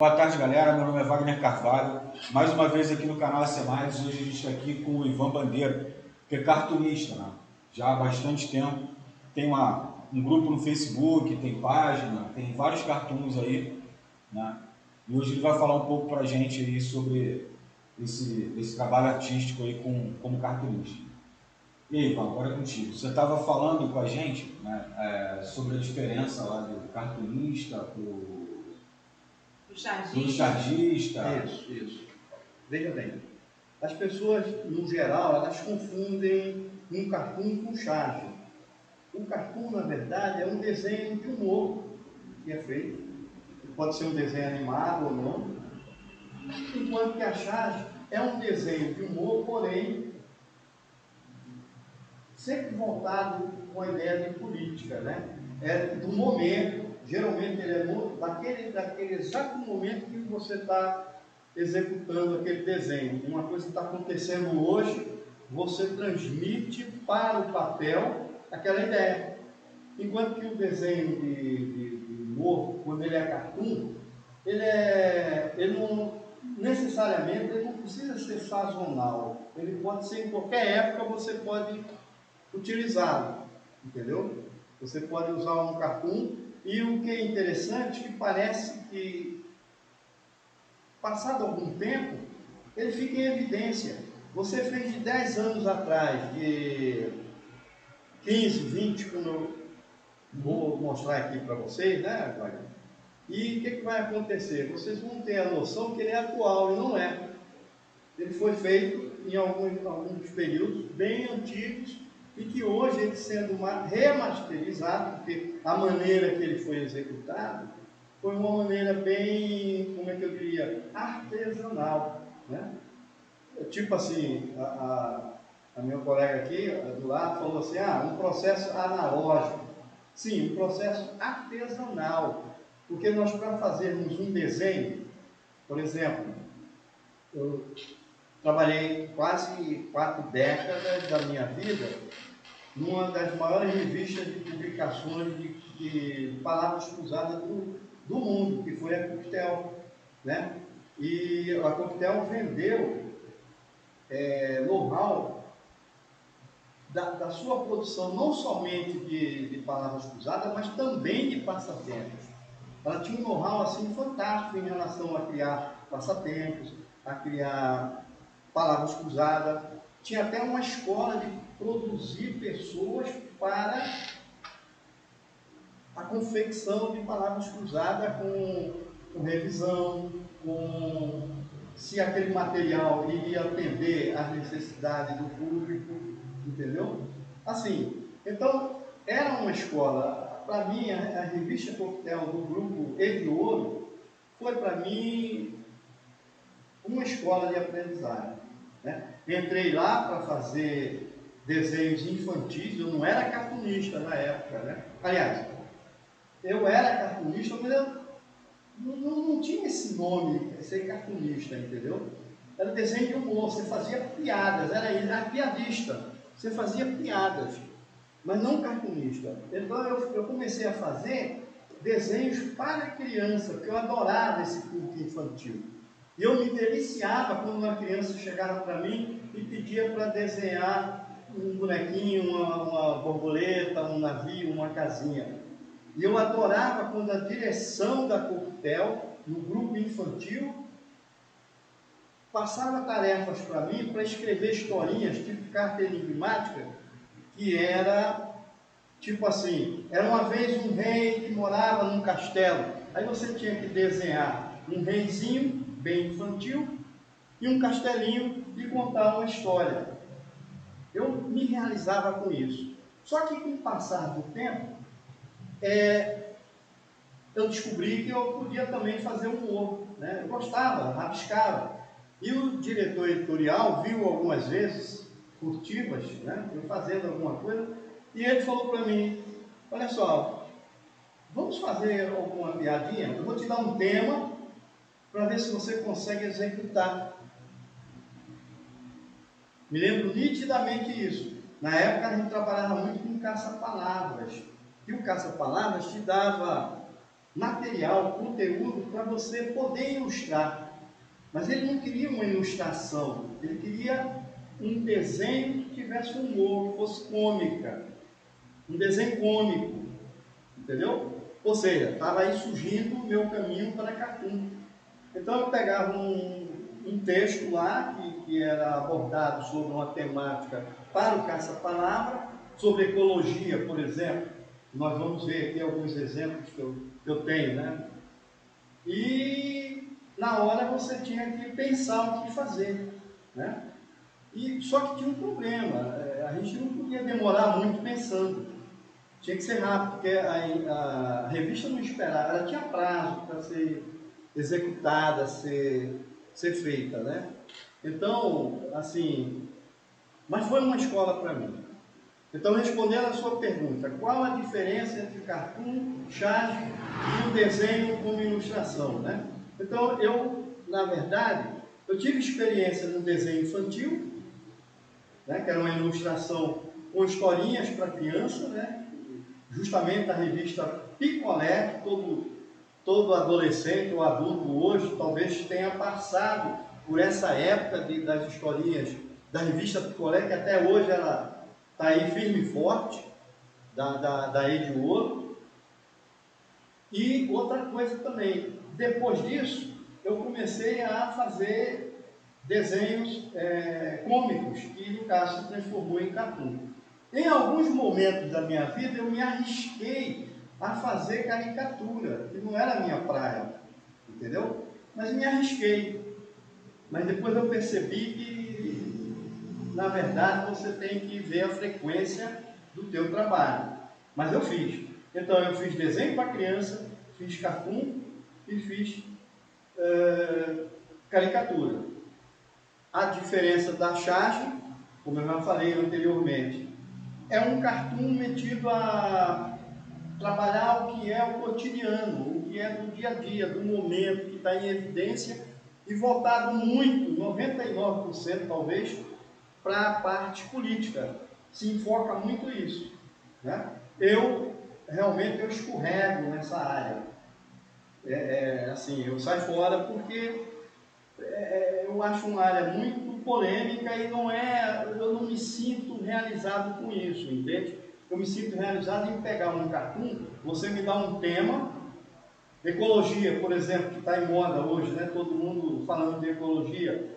Boa tarde, galera. Meu nome é Wagner Carvalho. Mais uma vez aqui no canal AC+. Hoje a gente está aqui com o Ivan Bandeira, que é cartunista, né? Já há bastante tempo. Tem um grupo no Facebook, tem página, tem vários cartoons aí, né? E hoje ele vai falar um pouco para a gente aí sobre esse trabalho artístico aí como cartunista. E aí, Ivan, agora é contigo. Você estava falando com a gente, né, sobre a diferença lá do cartunista do chargista. Isso. Veja bem, as pessoas, no geral, elas confundem um cartoon com charge. O cartoon, na verdade, é um desenho de humor que é feito. Pode ser um desenho animado ou não. Enquanto que a charge é um desenho de humor, porém, sempre voltado com a ideia de política, né? É do momento, geralmente ele é daquele exato momento que você está executando aquele desenho. Uma coisa que está acontecendo hoje, você transmite para o papel aquela ideia. Enquanto que o desenho de humor, quando ele é cartoon, ele não necessariamente ele não precisa ser sazonal. Ele pode ser em qualquer época, você pode utilizá-lo, entendeu? Você pode usar um cartoon, e o que é interessante, que parece que, passado algum tempo, ele fica em evidência. Você fez de 10 anos atrás, de 15, 20, como eu vou mostrar aqui para vocês, né, Wagner? E o que vai acontecer? Vocês vão ter a noção que ele é atual, e não é. Ele foi feito em alguns períodos bem antigos, e que hoje ele sendo remasterizado, porque a maneira que ele foi executado foi uma maneira bem, como é que eu diria, artesanal, né? Tipo assim, a meu colega aqui do lado falou assim, um processo analógico. Sim, um processo artesanal, porque nós, para fazermos um desenho, por exemplo, eu trabalhei quase 4 décadas da minha vida numa das maiores revistas de publicações de palavras cruzadas do mundo, que foi a Coquetel, né? E a Coquetel vendeu know-how da sua produção, não somente de palavras cruzadas, mas também de passatempos. Ela tinha um know-how assim fantástico em relação a criar passatempos, a criar palavras cruzadas. Tinha até uma escola de produzir pessoas para a confecção de palavras cruzadas com revisão, com se aquele material iria atender às necessidades do público, entendeu? Assim, então, era uma escola, para mim, a revista Coquetel do grupo Ediouro foi para mim uma escola de aprendizagem, né? Entrei lá para fazer desenhos infantis, eu não era cartunista na época, né? Aliás, eu era cartunista, mas eu não tinha esse nome, ser cartunista, entendeu? Era desenho de humor, você fazia piadas, era piadista, você fazia piadas, mas não cartunista. Então eu comecei a fazer desenhos para criança, porque eu adorava esse público infantil. E eu me deliciava quando uma criança chegava para mim e pedia para desenhar um bonequinho, uma borboleta, um navio, uma casinha. E eu adorava quando a direção da Coquetel, no grupo infantil, passava tarefas para mim para escrever historinhas, tipo carta enigmática, que era, tipo assim, era uma vez um rei que morava num castelo. Aí você tinha que desenhar um reizinho, bem infantil, e um castelinho e contar uma história. Eu me realizava com isso. Só que com o passar do tempo, eu descobri que eu podia também fazer humor, né? Eu gostava, rabiscava. E o diretor editorial viu algumas vezes, furtivas, né? Eu fazendo alguma coisa, e ele falou para mim, olha só, vamos fazer alguma piadinha? Eu vou te dar um tema para ver se você consegue executar. Me lembro nitidamente isso. Na época a gente trabalhava muito com caça-palavras. E o caça-palavras te dava material, conteúdo para você poder ilustrar. Mas ele não queria uma ilustração, ele queria um desenho que tivesse humor, que fosse cômica, um desenho cômico, entendeu? Ou seja, estava aí surgindo o meu caminho para cartoon. Então eu pegava um texto lá que era abordado sobre uma temática para o caça-palavra, sobre ecologia, por exemplo. Nós vamos ver aqui alguns exemplos que eu tenho, né? E na hora você tinha que pensar o que fazer, né? E só que tinha um problema, a gente não podia demorar muito pensando, tinha que ser rápido, porque a revista não esperava, ela tinha prazo para ser executada, ser feita, né? Então, assim, mas foi uma escola para mim. Então, respondendo a sua pergunta, qual a diferença entre cartoon, charge e um desenho como ilustração, né? Então, na verdade, eu tive experiência no desenho infantil, né, que era uma ilustração com historinhas para criança, né? Justamente da revista Picolé, que todo adolescente ou adulto hoje talvez tenha passado por essa época das historinhas da revista Picolé, que até hoje ela está aí firme e forte, da Ed Ouro. E outra coisa também, depois disso, eu comecei a fazer desenhos cômicos, que no caso se transformou em cartoon. Em alguns momentos da minha vida, eu me arrisquei a fazer caricatura, que não era a minha praia, entendeu? Mas me arrisquei. Mas depois eu percebi que, na verdade, você tem que ver a frequência do teu trabalho. Mas eu fiz. Então, eu fiz desenho para criança, fiz cartoon e fiz caricatura. A diferença da charge, como eu já falei anteriormente, é um cartoon metido a trabalhar o que é o cotidiano, o que é do dia a dia, do momento, que está em evidência, e voltado muito, 99% talvez, para a parte política. Se enfoca muito nisso, né? Realmente eu escorrego nessa área. Assim, eu saio fora porque eu acho uma área muito polêmica e eu não me sinto realizado com isso, entende? Eu me sinto realizado em pegar um cartoon, você me dá um tema, ecologia, por exemplo, que está em moda hoje, né? Todo mundo falando de ecologia,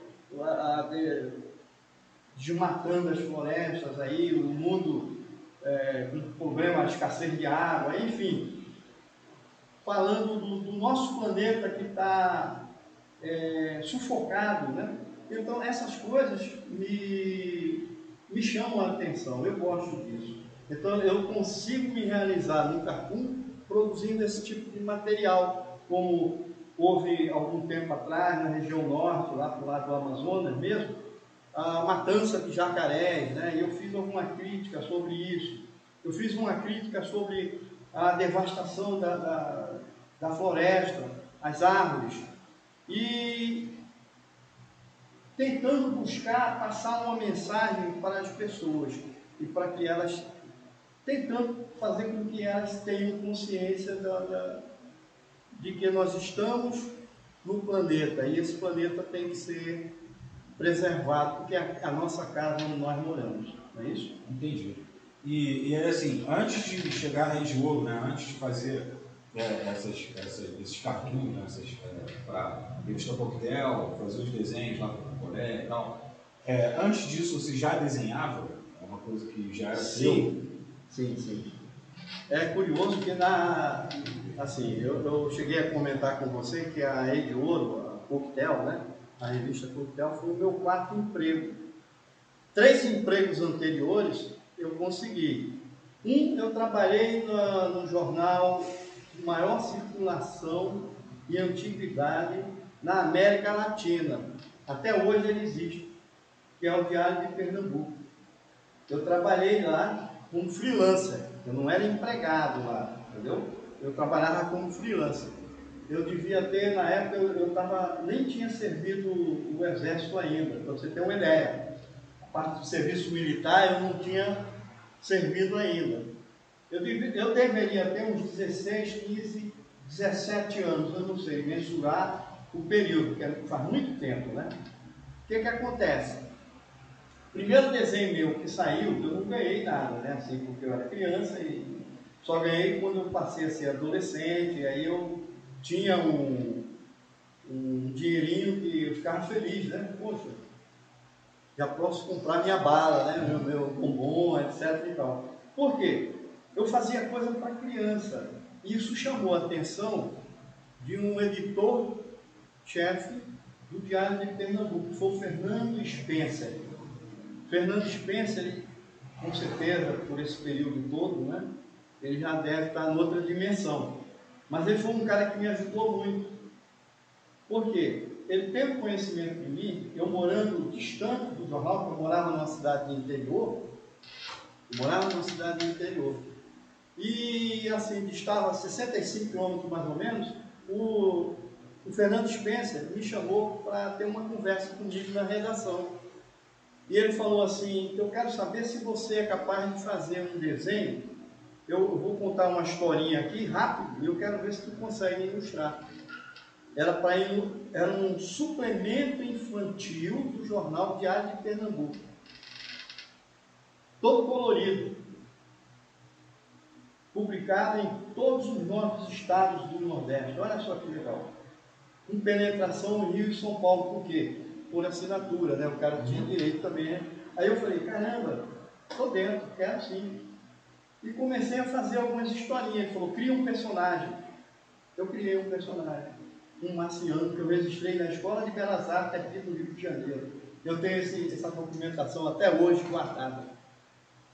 desmatando as florestas aí, o mundo com problema de escassez de água, enfim, falando do nosso planeta que está sufocado, né? Então essas coisas me chamam a atenção, eu gosto disso. Então eu consigo me realizar no cartoon produzindo esse tipo de material, como houve algum tempo atrás na região norte, lá para o lado do Amazonas mesmo, a matança de jacarés, né? E eu fiz alguma crítica sobre isso. Eu fiz uma crítica sobre a devastação da floresta, as árvores, e tentando buscar passar uma mensagem para as pessoas e para que elas, tentando fazer com que elas tenham consciência de que nós estamos no planeta e esse planeta tem que ser preservado porque é a nossa casa onde nós moramos, não é isso? Entendi. E assim, antes de chegar na Rede Ouro, né, antes de fazer esses cartoons, né, para a revista Coquetel, fazer os desenhos lá para o colégio e tal, antes disso você já desenhava? É uma coisa que já era seu? Sim. É curioso que assim, eu cheguei a comentar com você que a Rede Ouro, a Coquetel, né, a revista Coquetel, foi o meu quarto emprego. 3 empregos anteriores eu consegui. Eu trabalhei no jornal de maior circulação e antiguidade na América Latina. Até hoje ele existe, que é o Diário de Pernambuco. Eu trabalhei lá como freelancer, eu não era empregado lá, entendeu? Eu trabalhava como freelancer. Eu devia ter, na época, nem tinha servido o exército ainda, para você ter uma ideia. A parte do serviço militar eu não tinha servido ainda. Eu deveria ter uns 16, 15, 17 anos, eu não sei mensurar o período, que faz muito tempo, né? O que acontece? Primeiro desenho meu que saiu, eu não ganhei nada, né? Assim, porque eu era criança e só ganhei quando eu passei a ser adolescente, aí eu tinha um dinheirinho que eu ficava feliz, né? Poxa, já posso comprar minha bala, né? Meu bombom, etc. e tal. Por quê? Eu fazia coisa para criança. E isso chamou a atenção de um editor-chefe do Diário de Pernambuco, que foi o Fernando Spencer. Fernando Spencer, ele, com certeza, por esse período todo, né? Ele já deve estar em outra dimensão. Mas ele foi um cara que me ajudou muito. Por quê? Ele teve conhecimento de mim, eu morando distante do jornal, porque eu morava numa cidade do interior, e assim, distava 65 quilômetros mais ou menos, o Fernando Spencer me chamou para ter uma conversa comigo na redação. E ele falou assim, eu quero saber se você é capaz de fazer um desenho, eu vou contar uma historinha aqui, rápido, e eu quero ver se tu consegue ilustrar. Era um suplemento infantil do jornal Diário de Pernambuco. Todo colorido. Publicado em todos os 9 estados do Nordeste. Olha só que legal. Com penetração no Rio e São Paulo. Por quê? Por assinatura, né? O cara tinha direito também, né? Aí eu falei, caramba, estou dentro, quero sim. E comecei a fazer algumas historinhas. Ele falou, cria um personagem. Eu criei um personagem. Um marciano que eu registrei na Escola de Belas Artes aqui do Rio de Janeiro. Eu tenho essa documentação até hoje guardada.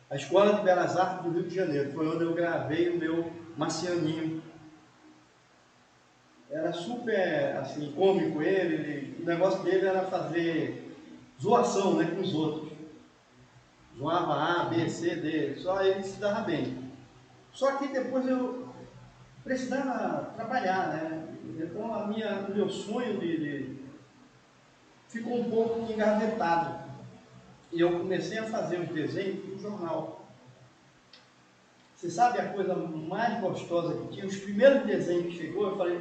A Escola de Belas Artes do Rio de Janeiro, foi onde eu gravei o meu marcianinho. Era super, assim, cômico o negócio dele era fazer zoação, né, com os outros. Zoava A, B, C, D, só ele se dava bem. Só que depois eu precisava trabalhar, né? Então o meu sonho ficou um pouco engavetado. E eu comecei a fazer um desenho para o jornal. Você sabe a coisa mais gostosa que tinha? Os primeiros desenhos que chegou, eu falei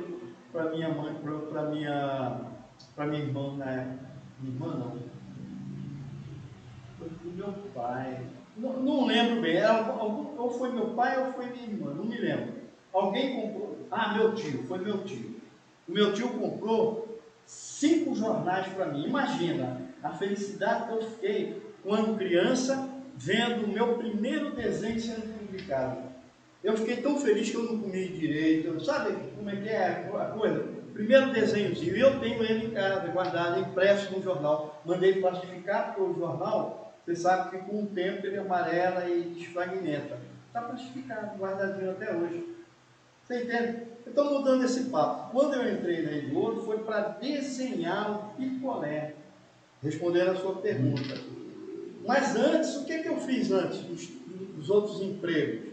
para minha mãe, para minha irmã na época. Minha irmã não. Foi para o meu pai. Não lembro bem. Ou foi meu pai ou foi minha irmã, não me lembro. Alguém comprou. Ah, meu tio, foi meu tio. O meu tio comprou 5 jornais para mim. Imagina a felicidade que eu fiquei quando criança, vendo o meu primeiro desenho sendo publicado. Eu fiquei tão feliz que eu não comi direito. Sabe como é que é a coisa? Primeiro desenhozinho, eu tenho ele em casa, guardado, impresso no jornal. Mandei plastificar, porque o jornal, você sabe que com o tempo ele amarela e desfragmenta. Está plastificado, guardadinho até hoje. Você entende? Eu estou mudando esse papo. Quando eu entrei na Ediouro, foi para desenhar o picolé. Respondendo a sua pergunta. Mas antes, o que eu fiz antes dos outros empregos?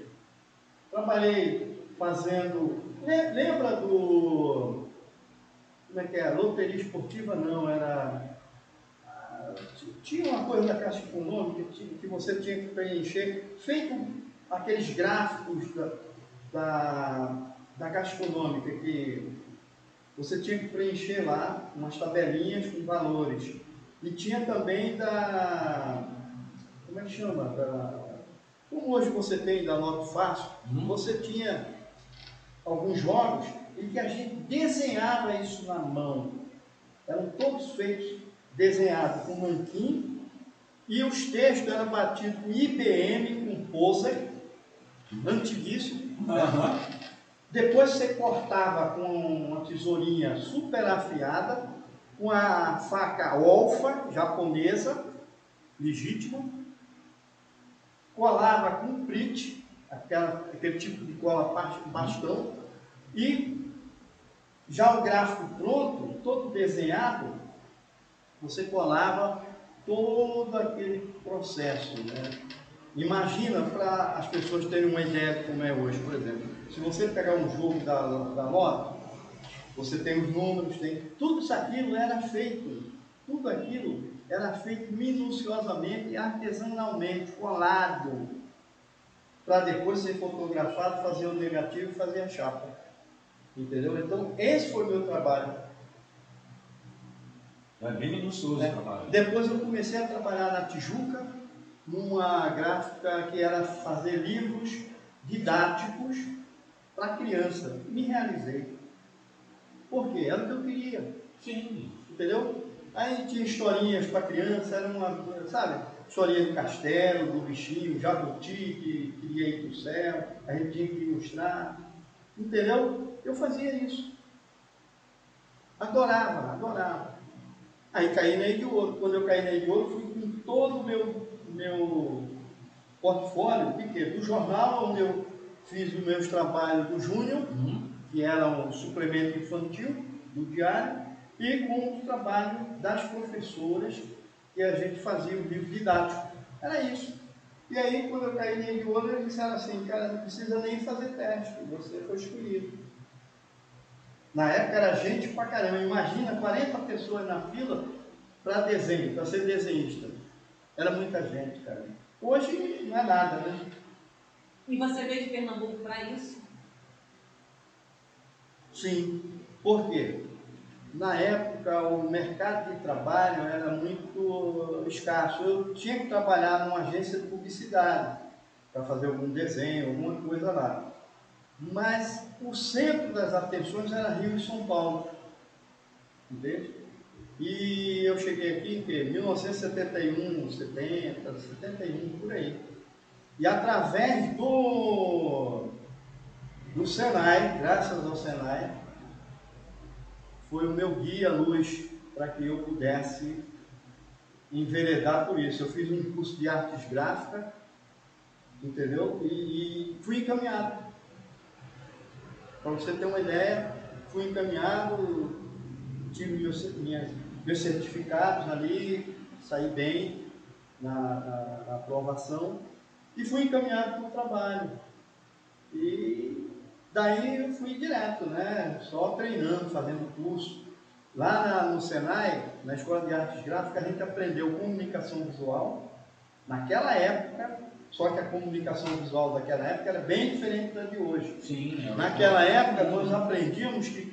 Trabalhei fazendo... Lembra do... Como é que é? Loteria esportiva? Não, era... Tinha uma coisa da Caixa Econômica que você tinha que preencher, feito aqueles gráficos da Caixa Econômica, que você tinha que preencher lá umas tabelinhas com valores. E tinha também como é que chama? Como hoje você tem da Nota Fácil, você tinha alguns jogos em que a gente desenhava isso na mão. Eram todos feitos, desenhados com nanquim, e os textos eram batidos com IBM, com Poser, antiguíssimo. Depois você cortava com uma tesourinha super afiada, com a faca Olfa, japonesa, legítima, colava com Prit, aquele tipo de cola bastão, e já o gráfico pronto, todo desenhado, você colava todo aquele processo, né? Imagina, para as pessoas terem uma ideia de como é hoje, por exemplo, se você pegar um jogo da Loto, você tem os números, tudo isso aquilo era feito, tudo aquilo era feito minuciosamente, artesanalmente, colado, para depois ser fotografado, fazer o negativo e fazer a chapa. Entendeu? Então, esse foi o meu trabalho. É bem minucioso o trabalho. Depois eu comecei a trabalhar na Tijuca, numa gráfica que era fazer livros didáticos para criança. Me realizei. Por quê? Era o que eu queria. Sim. Entendeu? Aí tinha historinhas para criança, era uma, sabe? Historinha do castelo, do bichinho, jabuti que queria ir para o céu, a gente tinha que ilustrar. Entendeu? Eu fazia isso. Adorava, adorava. Aí caí na de ouro. Quando eu caí na de ouro, fui com todo o meu portfólio, de quê? Do jornal, onde eu fiz os meus trabalhos do Júnior, que era um suplemento infantil do diário, e com o trabalho das professoras, que a gente fazia o livro didático. Era isso. E aí, quando eu caí na de ouro, eles disseram assim, cara, não precisa nem fazer teste, você foi escolhido. Na época era gente pra caramba, imagina 40 pessoas na fila para desenho, para ser desenhista. Era muita gente, cara. Hoje não é nada, né? E você veio de Pernambuco para isso? Sim. Por quê? Na época o mercado de trabalho era muito escasso. Eu tinha que trabalhar numa agência de publicidade para fazer algum desenho, alguma coisa lá. Mas o centro das atenções era Rio e São Paulo. Entende? E eu cheguei aqui em 1971, 70, 71, por aí. E através do Senai, graças ao Senai, foi o meu guia, luz, para que eu pudesse enveredar por isso. Eu fiz um curso de artes gráficas, entendeu? E fui encaminhado. Para você ter uma ideia, fui encaminhado, tive meus certificados ali, saí bem na aprovação e fui encaminhado para o trabalho. E daí eu fui direto, né? Só treinando, fazendo curso. Lá no Senai, na Escola de Artes Gráficas, a gente aprendeu comunicação visual. Naquela época, só que a comunicação visual daquela época era bem diferente da de hoje. Sim. Naquela época, nós aprendíamos que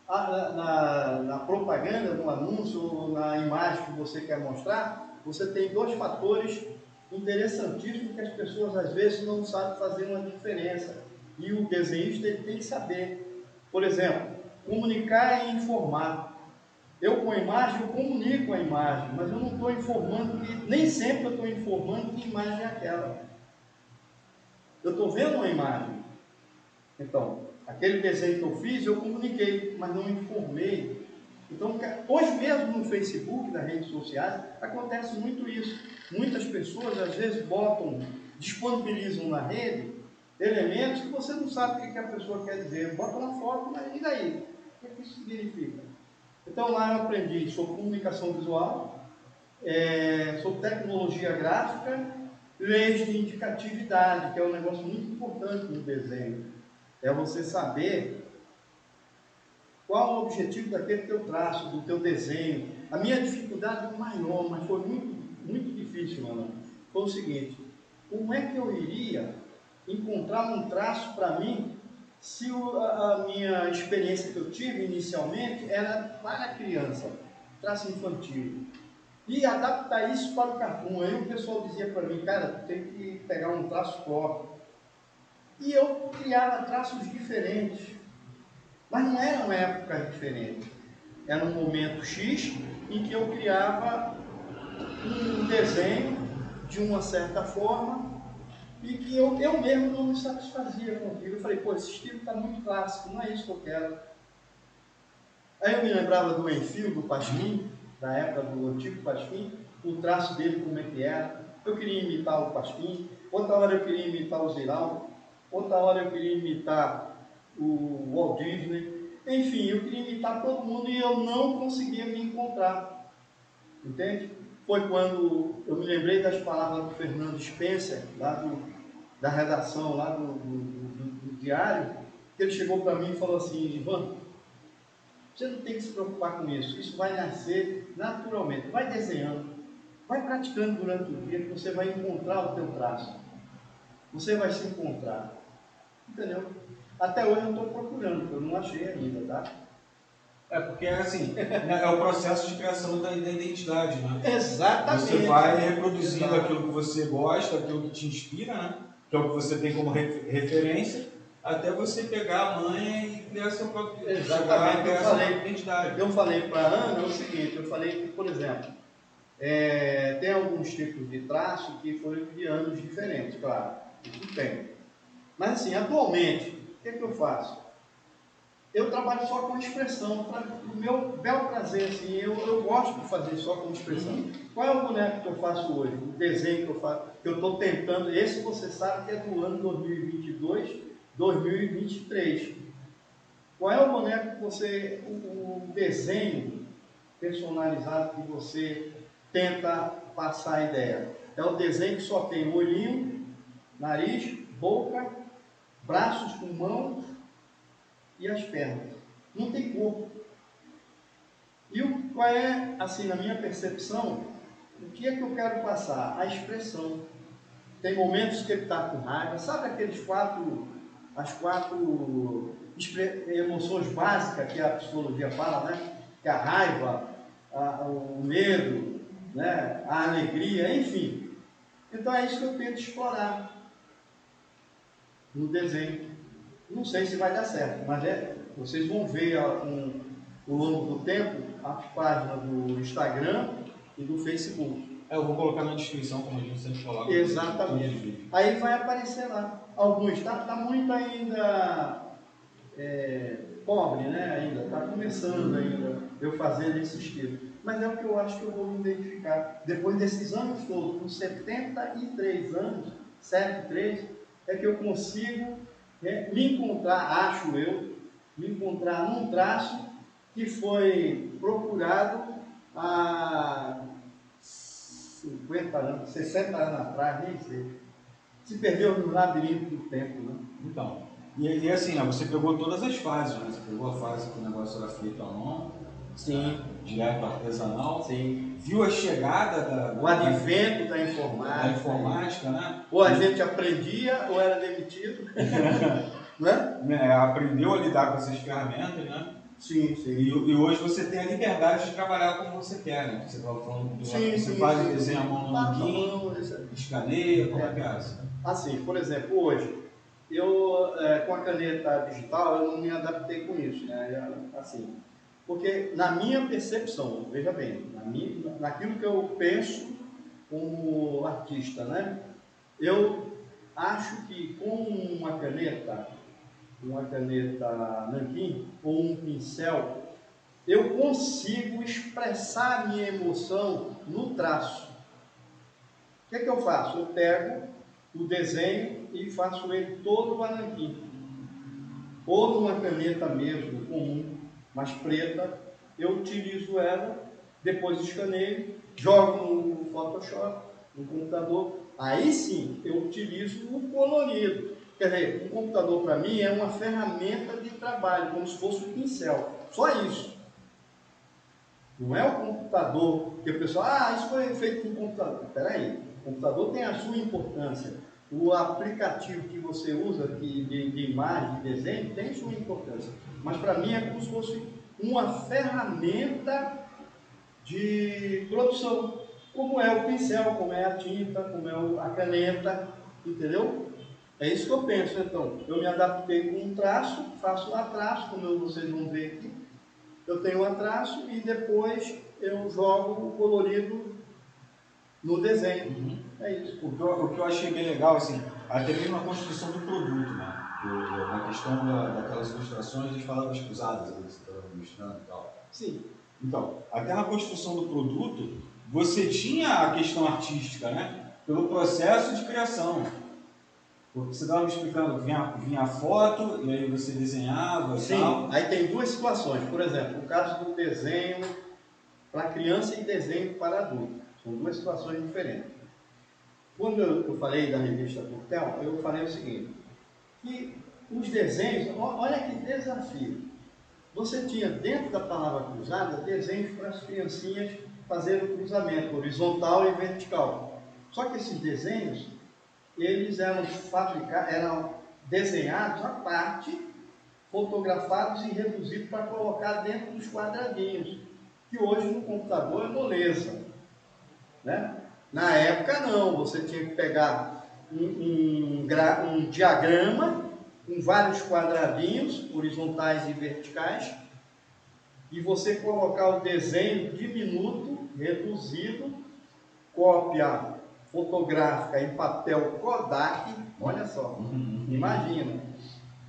na propaganda, no anúncio, ou na imagem que você quer mostrar, você tem dois fatores interessantíssimos que as pessoas às vezes não sabem fazer uma diferença. E o desenhista ele tem que saber. Por exemplo, comunicar e informar. Eu com a imagem, eu comunico a imagem, mas eu não estou informando que, nem sempre eu estou informando que imagem é aquela. Eu estou vendo uma imagem. Então, aquele desenho que eu fiz, eu comuniquei, mas não informei. Então, hoje mesmo no Facebook, nas redes sociais, acontece muito isso. Muitas pessoas, às vezes, disponibilizam na rede elementos que você não sabe o que a pessoa quer dizer. Bota uma foto, mas e daí? O que isso significa? Então, lá eu aprendi sobre comunicação visual, sobre tecnologia gráfica, leis de indicatividade, que é um negócio muito importante no desenho. É você saber qual o objetivo daquele teu traço, do teu desenho. A minha dificuldade maior, mas foi muito, muito difícil, mano, foi o seguinte: como é que eu iria encontrar um traço para mim se a minha experiência que eu tive inicialmente era para criança, traço infantil, e adaptar isso para o cartoon? Aí o pessoal dizia para mim, cara, tu tem que pegar um traço próprio. E eu criava traços diferentes, mas não era uma época diferente. Era um momento X em que eu criava um desenho de uma certa forma e que eu mesmo não me satisfazia com aquilo. Eu falei, pô, esse estilo está muito clássico, não é isso que eu quero. Aí eu me lembrava do Enfield, do Pasquim, da época do antigo Pasquim, o traço dele como é que era. Eu queria imitar o Pasquim, outra hora eu queria imitar o Ziraldo, outra hora eu queria imitar o Walt Disney. Enfim, eu queria imitar todo mundo e eu não conseguia me encontrar. Entende? Foi quando eu me lembrei das palavras do Fernando Spencer, lá da redação, lá do diário, que ele chegou para mim e falou assim: Ivan, você não tem que se preocupar com isso, isso vai nascer naturalmente, vai desenhando, vai praticando durante o dia que você vai encontrar o teu traço, você vai se encontrar, entendeu? Até hoje eu estou procurando, porque eu não achei ainda, tá? É porque assim, né, é o processo de criação da identidade, né? Exatamente. Você vai reproduzindo Exato. aquilo que você gosta, aquilo que te inspira, né? Que é o que você tem como referência, até você pegar a manha e criar seu próprio, Exatamente. criar sua própria identidade. Eu falei para a Ana o seguinte, eu falei que, por exemplo, tem alguns tipos de traço que foram de anos diferentes, claro, isso tem. Mas assim, atualmente, o que é que eu faço? Eu trabalho só com expressão, para o meu bel prazer, assim, eu gosto de fazer só com expressão. Qual é o boneco que eu faço hoje? O desenho que eu faço, que eu estou tentando, esse você sabe que é do ano 2022, 2023. Qual é o boneco que você, o desenho personalizado que você tenta passar a ideia? É o desenho que só tem olhinho, nariz, boca, braços, pulmão e as pernas. Não tem corpo. E qual é, assim, na minha percepção, o que é que eu quero passar? A expressão. Tem momentos que ele está com raiva, sabe as quatro emoções básicas que a psicologia fala, né? Que a raiva, o medo, né? A alegria, enfim. Então é isso que eu tento explorar no desenho. Não sei se vai dar certo, mas vocês vão ver ao longo do tempo as páginas do Instagram e do Facebook. Eu vou colocar na descrição, como a gente sempre falava. Exatamente. Aí vai aparecer lá. Alguns, tá muito ainda pobre, né? Ainda está começando ainda eu fazendo esse estilo. Mas é o que eu acho que eu vou me identificar. Depois desses anos todos, com 73 anos, 73, é que eu consigo me encontrar, acho eu, me encontrar num traço que foi procurado há 50 anos, 60 anos atrás, nem sei. Se perdeu no labirinto do tempo, né? Então, e assim, né, você pegou todas as fases, né? Você pegou a fase que o negócio era feito à mão, Sim. Direto artesanal. Sim. Viu a chegada o advento da informática, né? Ou a gente aprendia ou era demitido. Né? Aprendeu a lidar com essas ferramentas, né? Sim, sim. E hoje você tem a liberdade de trabalhar como você quer, né? Você estava falando você faz o desenho à mão no nanquim, escaneia, como é que é assim? Assim, por exemplo, hoje, eu com a caneta digital, eu não me adaptei com isso, né? Assim, porque na minha percepção, veja bem, naquilo que eu penso como artista, né? Eu acho que com uma caneta nanquim ou um pincel, eu consigo expressar a minha emoção no traço. O que é que eu faço? Eu pego o desenho e faço ele todo a nanquim. Ou numa caneta mesmo, comum, mas preta, eu utilizo ela, depois escaneio, jogo no Photoshop, no computador. Aí sim, eu utilizo o colorido. Quer dizer, um computador para mim é uma ferramenta de trabalho, como se fosse um pincel. Só isso. Não é o computador que o pessoal, isso foi feito com o computador. Espera aí, o computador tem a sua importância. O aplicativo que você usa de imagem, de desenho, tem sua importância. Mas para mim é como se fosse uma ferramenta de produção. Como é o pincel, como é a tinta, como é a caneta, entendeu? É isso que eu penso, então. Eu me adaptei com um traço, faço um traço, como vocês vão ver aqui. Eu tenho um traço e depois eu jogo o colorido no desenho. Uhum. É isso. O que eu achei bem legal, assim, até mesmo a construção do produto, né? Na questão daquelas ilustrações, as palavras cruzadas, que você estava ilustrando e tal. Sim. Então, até na construção do produto, você tinha a questão artística, né? Pelo processo de criação. Porque você estava me explicando, vinha a foto e aí você desenhava e Sim, tal. aí tem duas situações. Por exemplo, o caso do desenho para criança e desenho para adulto. São duas situações diferentes. Quando eu falei da revista Portel, eu falei o seguinte, que os desenhos, olha que desafio. Você tinha dentro da palavra cruzada desenhos para as criancinhas fazerem o cruzamento horizontal e vertical. Só que esses desenhos, eles eram desenhados à parte fotografados e reduzidos para colocar dentro dos quadradinhos, que hoje no computador é moleza, né? Na época não, você tinha que pegar um diagrama com vários quadradinhos, horizontais e verticais, e você colocar o desenho diminuto, reduzido, cópia fotográfica em papel Kodak, olha só, imagina,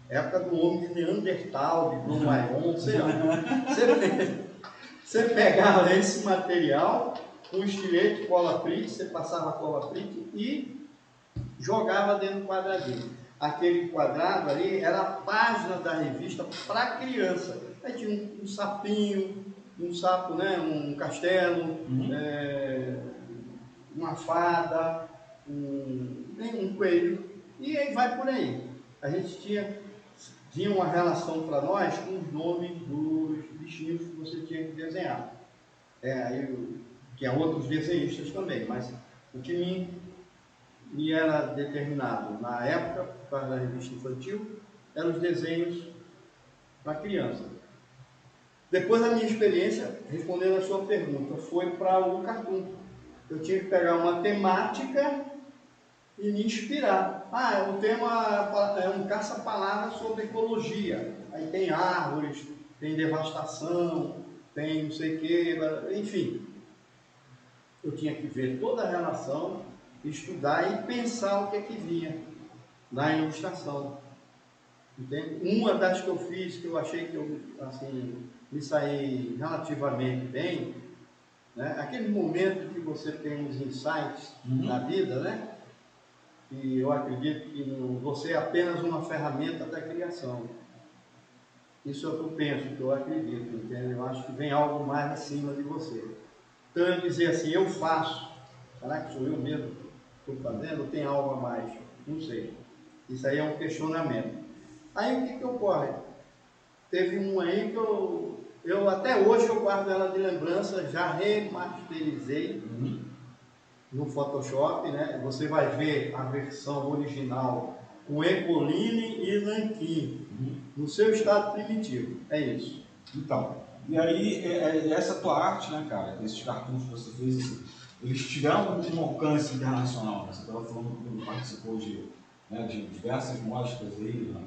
época do homem de Neandertal, de Blum-Mayon, sei lá. Você pegava esse material com estilete, cola print, você passava cola print e jogava dentro do quadradinho. Aquele quadrado ali era a página da revista para criança. Aí tinha um sapinho, um sapo, né, um castelo, uma fada, um coelho, e aí vai por aí. A gente tinha uma relação para nós com os nomes dos bichinhos que você tinha que desenhar. Aí tinha outros desenhistas também, mas o que me era determinado na época, por causa da revista infantil, eram os desenhos para criança. Depois da minha experiência, respondendo a sua pergunta, foi para o cartoon. Eu tinha que pegar uma temática e me inspirar. O tema é um caça-palavra sobre ecologia. Aí tem árvores, tem devastação, tem não sei o que, enfim. Eu tinha que ver toda a relação, estudar e pensar o que é que vinha na ilustração. Entende? Uma das que eu fiz, que eu achei que eu me saí relativamente bem, né? Aquele momento que você tem os insights na vida, né? E eu acredito que você é apenas uma ferramenta da criação. Isso é o que eu penso, que eu acredito, entende? Eu acho que vem algo mais acima de você. Então eu dizer assim, eu faço, será que sou eu mesmo que estou fazendo ou tem algo a mais? Não sei. Isso aí é um questionamento. Aí o que ocorre? Teve um aí que eu até hoje eu guardo ela de lembrança, já remasterizei no Photoshop, né? Você vai ver a versão original com Ecoline e Nanquim, no seu estado primitivo. É isso. Então, e aí essa tua arte, né, cara, esses cartoons que você fez, assim, eles tiveram um alcance internacional, né? Você estava falando que participou de diversas mostras aí, né?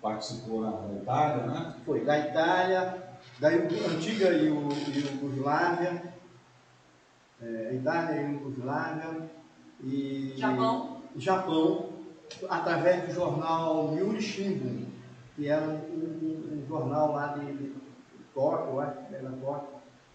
Participou da Itália, né? Foi da Itália, da antiga Iugoslávia, Itália e Iugoslávia e Japão, através do jornal Myuri Shimbun, que era um jornal lá de Tóquio, eu acho que era Tóquio.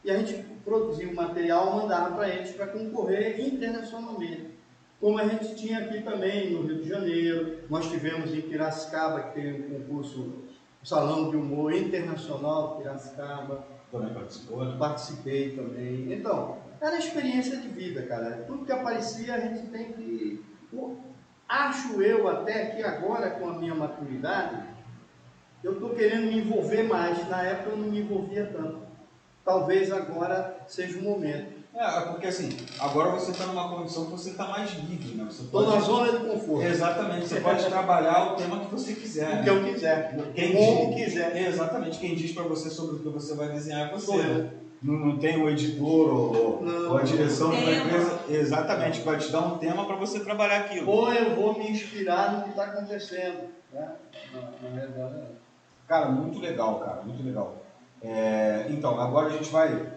E a gente produzia o material e mandava para eles para concorrer internacionalmente. Como a gente tinha aqui também no Rio de Janeiro, nós tivemos em Piracicaba, que tem um concurso, o Salão de Humor Internacional de Piracicaba. Também participou, né? Participei também. Então, era experiência de vida, cara. Tudo que aparecia a gente tem que... Acho eu até que agora, com a minha maturidade, eu estou querendo me envolver mais. Na época eu não me envolvia tanto. Talvez agora seja o momento. Porque assim, agora você está numa condição que você está mais livre, né? Estou na zona de conforto. Exatamente, você pode trabalhar o tema que você quiser. O que eu quiser. Como quiser. Exatamente, quem diz para você sobre o que você vai desenhar é você. Né? Não tem o editor ou a direção da empresa. Exatamente, vai te dar um tema para você trabalhar aquilo. Ou eu vou me inspirar no que está acontecendo. Né? Na verdade, Cara, muito legal, cara, muito legal. Então, agora a gente vai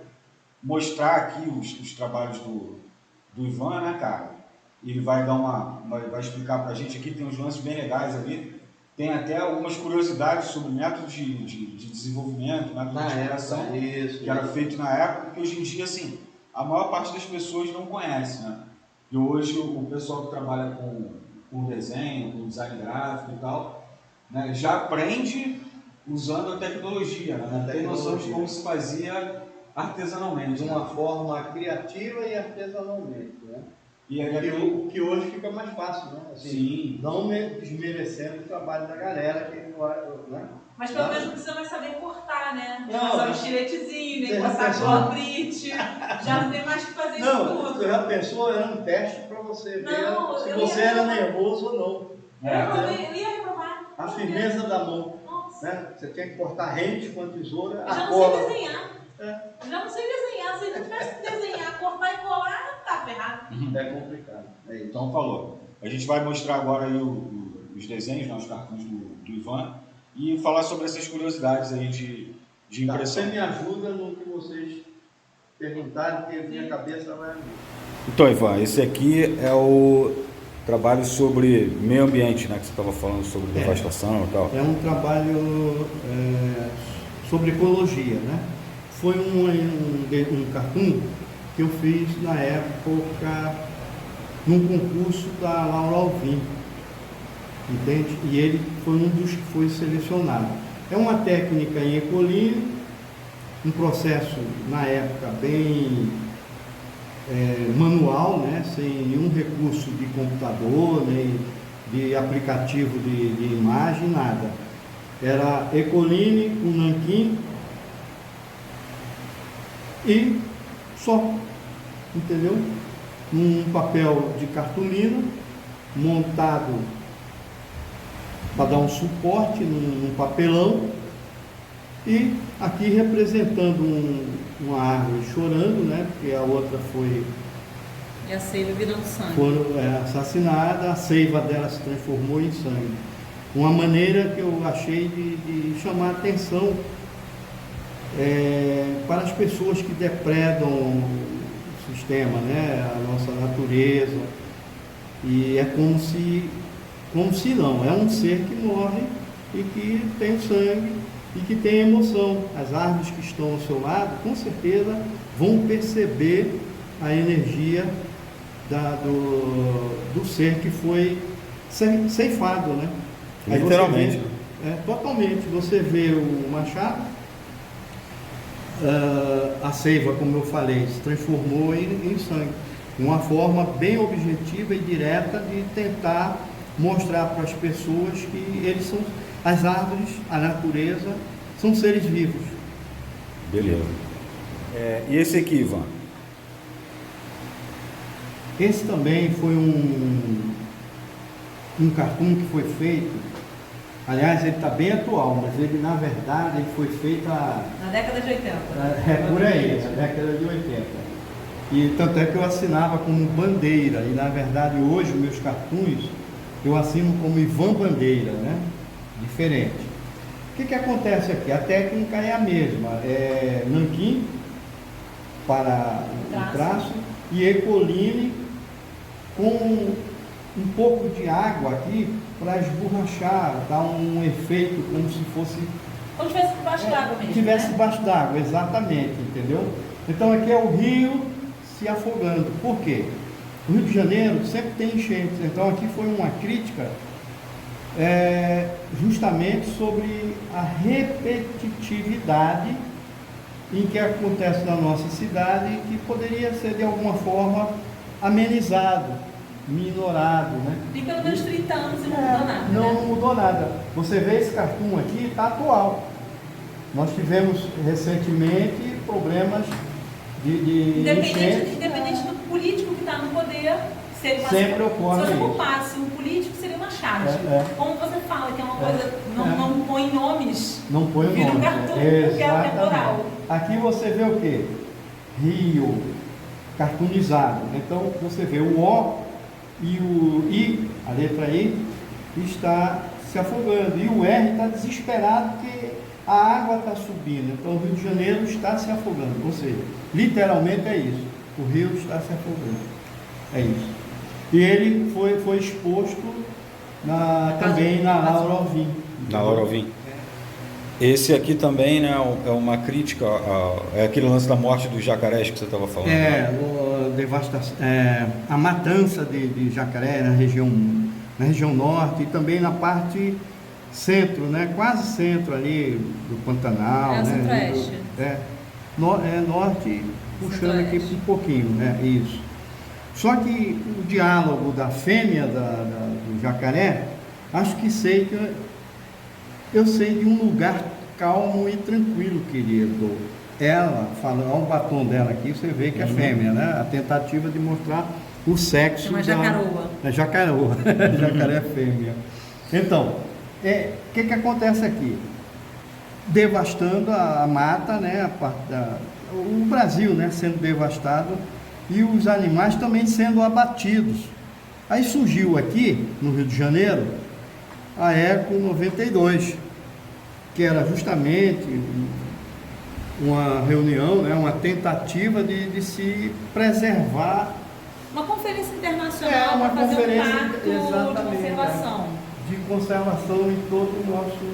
mostrar aqui os trabalhos do Ivan, né, cara? Ele vai dar vai explicar pra gente aqui, tem uns lances bem legais ali. Tem até algumas curiosidades sobre métodos de desenvolvimento, método de interação, que era feito na época, que hoje em dia, assim, a maior parte das pessoas não conhece, né? E hoje o pessoal que trabalha com desenho, com design gráfico e tal, né, já aprende usando a tecnologia, né? Não tem noção de como se fazia artesanalmente. De uma forma criativa e artesanalmente, né? E o que hoje fica mais fácil, né? Assim, sim. Não desmerecendo o trabalho da galera, né? Mas pelo menos não precisa mais saber cortar, né? Não, passar um estiletezinho, nem passar pensou? cola print. Já não tem mais que fazer isso tudo. Você já pensou? Era um teste para você ver se você era nervoso ou não. Eu ia reprovar. A firmeza da mão. Nossa. Nossa. Né? Você tinha que cortar rente com a tesoura, Eu já a não sei cola. desenhar. Eu já não sei desenhar. Se eu tivesse que desenhar, cortar e colar, tá ferrado. É complicado. É isso. Então falou. A gente vai mostrar agora aí os desenhos, né, os cartões do Ivan, e falar sobre essas curiosidades aí de Tá, impressão. você me ajuda no que vocês perguntarem, porque a minha cabeça vai... Então, Ivan, esse aqui é o trabalho sobre meio ambiente, né, que você estava falando sobre devastação e tal. É um trabalho sobre ecologia, né? Foi um cartoon que eu fiz na época num concurso da Laura Alvim, entende? E ele foi um dos que foi selecionado. É uma técnica em Ecoline, um processo na época bem manual, né? Sem nenhum recurso de computador, nem de aplicativo de imagem, nada. Era Ecoline, um nanquim e só, entendeu? Um papel de cartolina montado para dar um suporte num papelão, e aqui representando uma árvore chorando, né? Porque a outra foi E a seiva virando sangue. assassinada, a seiva dela se transformou em sangue. Uma maneira que eu achei de chamar a atenção para as pessoas que depredam o sistema, né? A nossa natureza. E é como se não, é um ser que morre e que tem sangue e que tem emoção. As árvores que estão ao seu lado, com certeza, vão perceber a energia do ser que foi ceifado, né? Aí Literalmente. Totalmente. Você vê o machado, a seiva, como eu falei, se transformou em sangue. Uma forma bem objetiva e direta de tentar mostrar para as pessoas que eles são, as árvores, a natureza, são seres vivos. Beleza. E esse aqui, Ivan? Esse também foi um cartoon que foi feito, aliás, ele está bem atual, mas ele, na verdade, ele foi feito Na década de 80. por aí, na década de 80. E tanto é que eu assinava como Bandeira, e na verdade hoje os meus cartoons eu assino como Ivan Bandeira, né? Diferente. O que acontece aqui? A técnica é a mesma, é nanquim para o traço e Ecoline com um pouco de água aqui para esborrachar, dar um efeito como se fosse... Como se estivesse debaixo d'água mesmo. Estivesse né? debaixo d'água, exatamente, entendeu? Então aqui é o rio se afogando. Por quê? O Rio de Janeiro sempre tem enchentes, então aqui foi uma crítica justamente sobre a repetitividade em que acontece na nossa cidade, que poderia ser de alguma forma amenizado, minorado, né? E pelo menos 30 anos e não mudou nada. Não mudou nada. Você vê esse cartoon aqui, está atual. Nós tivemos recentemente problemas de enchente. Independente do político que está no poder, Sempre ocorre se você isso. culpasse um político, seria uma charge. Como você fala, que é uma coisa, não põe nomes, Não põe o vira um nome. cartoon, que é temporal. Aqui você vê o quê? Rio, cartoonizado. Então você vê o O e o I, a letra I, está se afogando. E o R está desesperado porque a água está subindo. Então o Rio de Janeiro está se afogando. Ou seja, literalmente é isso. O rio está se afogando. É isso. E ele foi exposto também na Laura Alvim. Na Laura Alvim. Esse aqui também, né, é uma crítica, é aquele lance da morte dos jacarés que você estava falando. A matança de jacaré na região norte e também na parte centro, né, quase centro ali do Pantanal. É, né, centro-oeste. Norte puxando aqui um pouquinho, né, isso. Só que o diálogo da fêmea do jacaré, acho que eu sei de um lugar calmo e tranquilo, querido. Ela, falando, olha o batom dela aqui, você vê que é fêmea, né? A tentativa de mostrar o sexo. Uma jacaroa. Jacaroa, jacaré fêmea. Então, o que acontece aqui? devastando a mata, né, o Brasil, né, sendo devastado e os animais também sendo abatidos. Aí surgiu aqui, no Rio de Janeiro, a Eco 92, que era justamente uma reunião, né, uma tentativa de se preservar. Uma conferência internacional para fazer um pacto de conservação. De conservação em todo o nosso...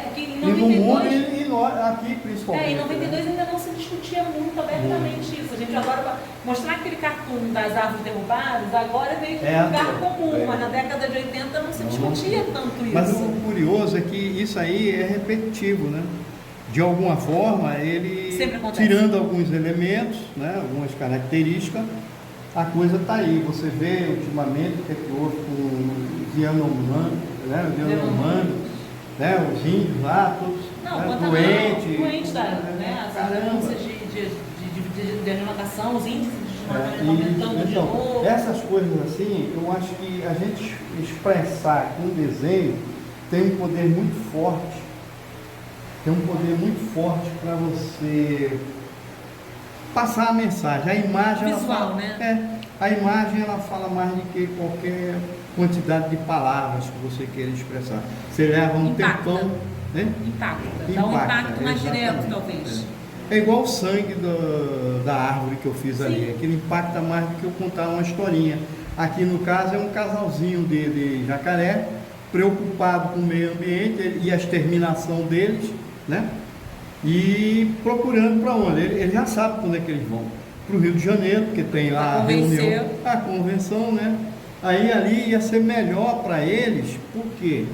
porque em 92... E no mundo e nós, aqui principalmente. Em 92 ainda não se discutia muito abertamente isso. A gente agora, para mostrar aquele cartoon das árvores derrubadas, agora veio de um lugar comum, mas na década de 80 não se discutia tanto isso. Mas o curioso é que isso aí é repetitivo, né? De alguma forma, ele, tirando alguns elementos, né, algumas características, a coisa está aí. Você vê ultimamente o que houve com os Yanomami, né, os índios lá, todos doentes as denúncias de alimentação, os índices de desmatamento aumentando de novo. Essas coisas assim, eu acho que a gente expressar com desenho tem um poder muito forte. Tem um poder muito forte para você passar a mensagem. A imagem, visual, ela fala, né? A imagem ela fala mais do que qualquer quantidade de palavras que você queira expressar. Você leva um tempão, né? Impacta. Dá um impacto mais direto, talvez. É igual o sangue da árvore que eu fiz ali. Aquilo impacta mais do que eu contar uma historinha. Aqui no caso é um casalzinho de jacaré, preocupado com o meio ambiente e a exterminação deles, né? E procurando para onde? Ele já sabe para onde é que eles vão. Para o Rio de Janeiro, porque tem lá a reunião, a convenção, né? Aí ali ia ser melhor para eles, porque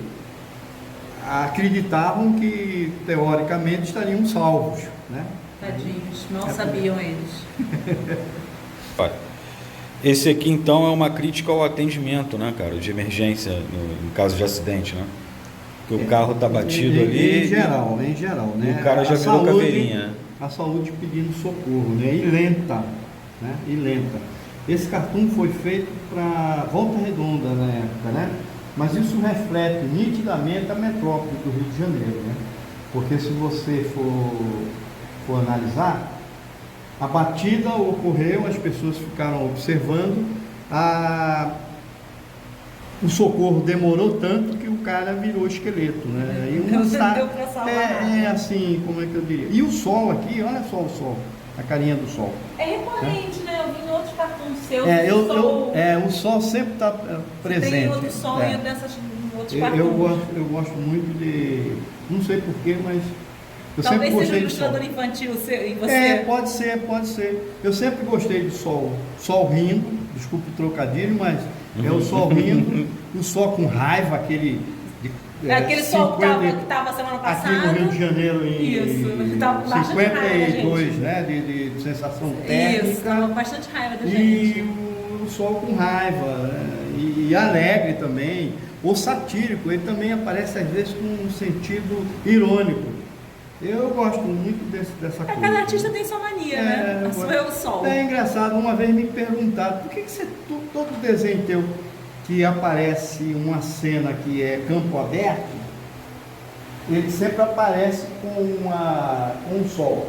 acreditavam que teoricamente estariam salvos, né? Tadinhos, não sabiam eles. Esse aqui então é uma crítica ao atendimento, né, cara, de emergência no caso de acidente, né? Que o carro está batido ali. Em geral, né? O cara já virou caveirinha. A saúde pedindo socorro, né? E lenta, né? E lenta. Esse cartoon foi feito para Volta Redonda na época, né? Mas isso reflete nitidamente a metrópole do Rio de Janeiro, né? Porque se você for analisar, a batida ocorreu, as pessoas ficaram observando, o socorro demorou tanto que o cara virou esqueleto, né? E assim, como é que eu diria? E o sol aqui, olha só o sol, a carinha do sol. É recorrente, né? Eu vi em outros cartões seus. O sol sempre está presente. Tem outro sol e dessas outros cartões. Eu gosto muito de, não sei porquê, mas eu talvez sempre seja um ilustrador infantil em você. Pode ser. Eu sempre gostei do sol. Sol rindo, desculpe o trocadilho, mas é o sol rindo, o sol com raiva, aquele sol que estava semana passada. Aqui no Rio de Janeiro em 52, né? De sensação térmica. Isso, estava bastante raiva da gente. E o sol com raiva, né? E alegre também, ou satírico, ele também aparece às vezes com um sentido irônico. Eu gosto muito dessa coisa. Cada artista tem sua mania, né? A sua é o sol. É engraçado, uma vez me perguntaram, por que você, todo desenho teu que aparece uma cena que é campo aberto, ele sempre aparece com um sol.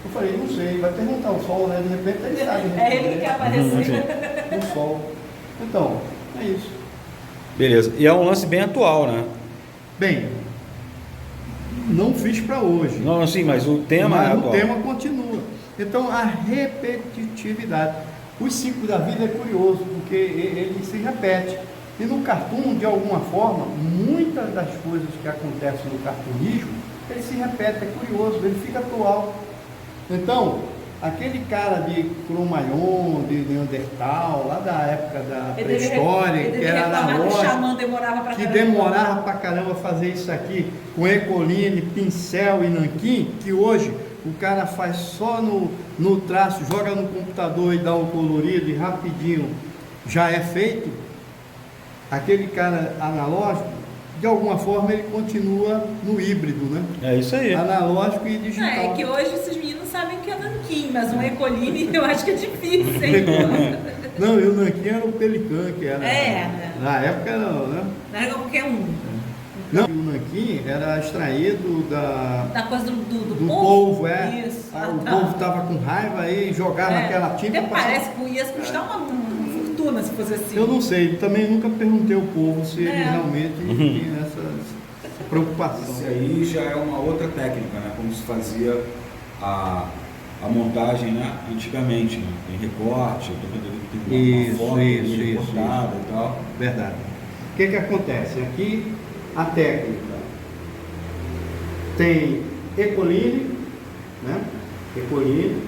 Eu falei, não sei, vai perguntar o sol, né? De repente ele sabe. É ele que quer aparecer. O sol. Então, é isso. Beleza. E é um lance bem atual, né? Bem, não fiz para hoje. Não, sim, mas o tema é atual. O tema continua. Então, a repetitividade. Os 5 da vida é curioso, porque ele se repete. E no cartoon, de alguma forma, muitas das coisas que acontecem no cartunismo, ele se repete, é curioso, ele fica atual. Então, aquele cara de Cro-Magnon, de Neandertal, lá da época da pré-história, que era analógico, que demorava pra caramba fazer isso aqui, com Ecoline, pincel e nanquim, que hoje o cara faz só no traço, joga no computador e dá o colorido e rapidinho já é feito. Aquele cara analógico, de alguma forma ele continua no híbrido, né? É isso aí. Analógico e digital. É que hoje esses meninos sabem que é nanquim, mas um Ecoline eu acho que é difícil, hein? Não, e o nanquim era o Pelican, que era. Né? Na época era, né? Na época qualquer um. Não, o nanquim era extraído da coisa do polvo, Isso. O polvo estava com raiva e jogava aquela tinta. Parece que ia custar uma fortuna se fosse assim. Eu não sei, também nunca perguntei ao povo se ele realmente tinha essa preocupação. Isso aí já é uma outra técnica, né? Como se fazia a montagem, né? Antigamente, né? Tem recorte, tem uma foto recortada e tal. Verdade. O que acontece? Aqui a técnica tem ecoline, né? Ecoline.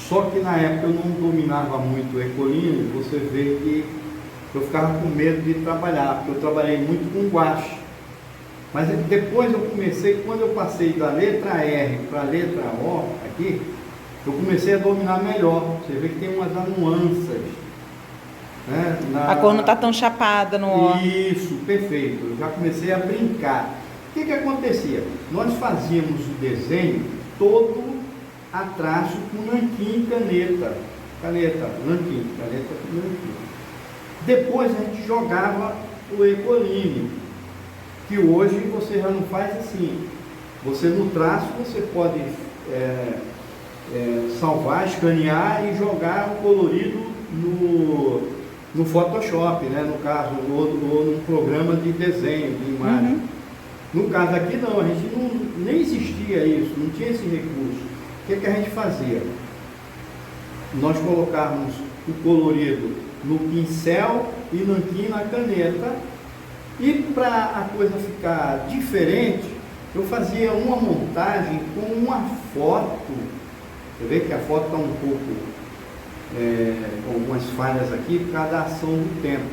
Só que na época eu não dominava muito o ecoline, você vê que eu ficava com medo de trabalhar, porque eu trabalhei muito com guache. Mas depois eu comecei, quando eu passei da letra R para a letra O, aqui, eu comecei a dominar melhor. Você vê que tem umas nuances. Né? A cor não está tão chapada no O. Isso, perfeito. Eu já comecei a brincar. O que acontecia? Nós fazíamos o desenho todo a traço com nanquim e caneta. Caneta com nanquim. Depois a gente jogava o ecoline, que hoje você já não faz assim. Você no traço você pode salvar, escanear e jogar o colorido no Photoshop, né? No caso, ou num programa de desenho, de imagem. No caso aqui não, a gente nem existia isso, não tinha esse recurso. O que a gente fazia? Nós colocávamos o colorido no pincel e nanquim na caneta, e para a coisa ficar diferente, eu fazia uma montagem com uma foto. Você vê que a foto está um pouco com algumas falhas aqui por causa da ação do tempo.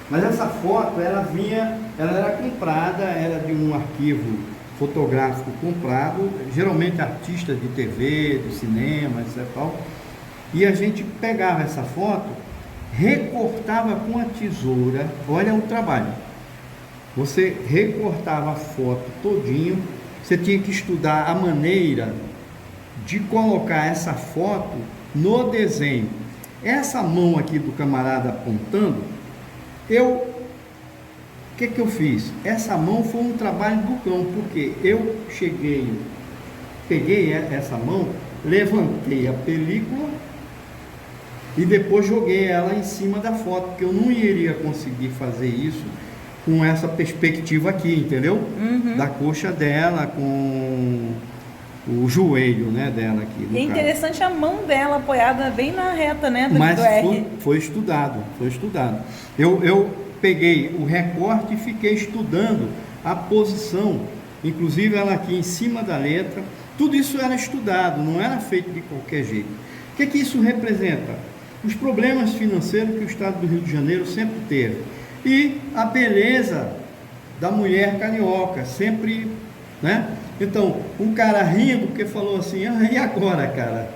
Mas essa foto, ela era comprada, era de um arquivo fotográfico comprado, geralmente artistas de TV, de cinema, etc. E a gente pegava essa foto, recortava com a tesoura, olha o trabalho. Você recortava a foto todinho, você tinha que estudar a maneira de colocar essa foto no desenho. Essa mão aqui do camarada apontando, o que eu fiz? Essa mão foi um trabalho do cão, porque eu peguei essa mão, levantei a película e depois joguei ela em cima da foto, porque eu não iria conseguir fazer isso com essa perspectiva aqui, entendeu? Da coxa dela com o joelho, né, dela aqui. É interessante a mão dela apoiada bem na reta, né, Mas foi estudado. Eu peguei o recorte e fiquei estudando a posição, inclusive ela aqui em cima da letra. Tudo isso era estudado, não era feito de qualquer jeito. O que isso representa? Os problemas financeiros que o Estado do Rio de Janeiro sempre teve. E a beleza da mulher carioca, sempre, né? Então, um cara rindo porque falou assim, e agora, cara?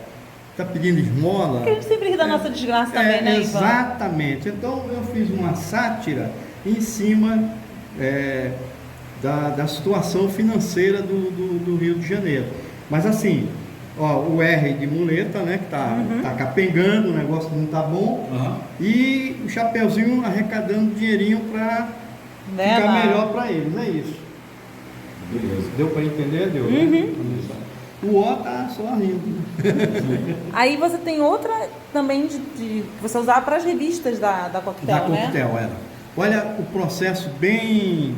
Tá pedindo esmola? Porque a gente sempre ri da nossa desgraça também, né, Ivan? Exatamente. Então, eu fiz uma sátira em cima da situação financeira do Rio de Janeiro. Mas assim, ó, o R de muleta, né, que tá capengando, o negócio não tá bom, e o Chapeuzinho arrecadando dinheirinho para ficar melhor para ele, não é isso? Beleza. Deu para entender? Deu, né? O O tá só rindo. Aí você tem outra também que você usava para as revistas da Coquetel, né? Da Coquetel, era. Olha o processo bem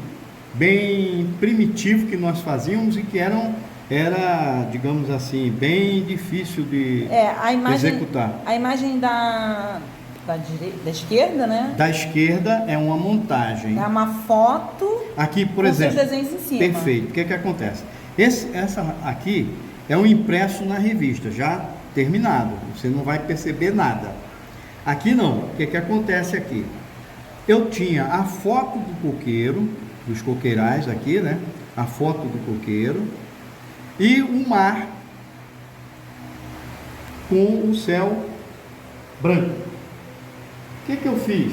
primitivo que nós fazíamos e que era, digamos assim, bem difícil de executar. A imagem da esquerda, né? Da esquerda é uma montagem. É uma foto aqui, por com exemplo, seus desenhos em cima. Perfeito. O que acontece? Essa aqui é um impresso na revista, já terminado. Você não vai perceber nada. Aqui não. O que acontece aqui? Eu tinha a foto do coqueiro, dos coqueirais aqui, né? A foto do coqueiro e o mar com o céu branco. O que eu fiz?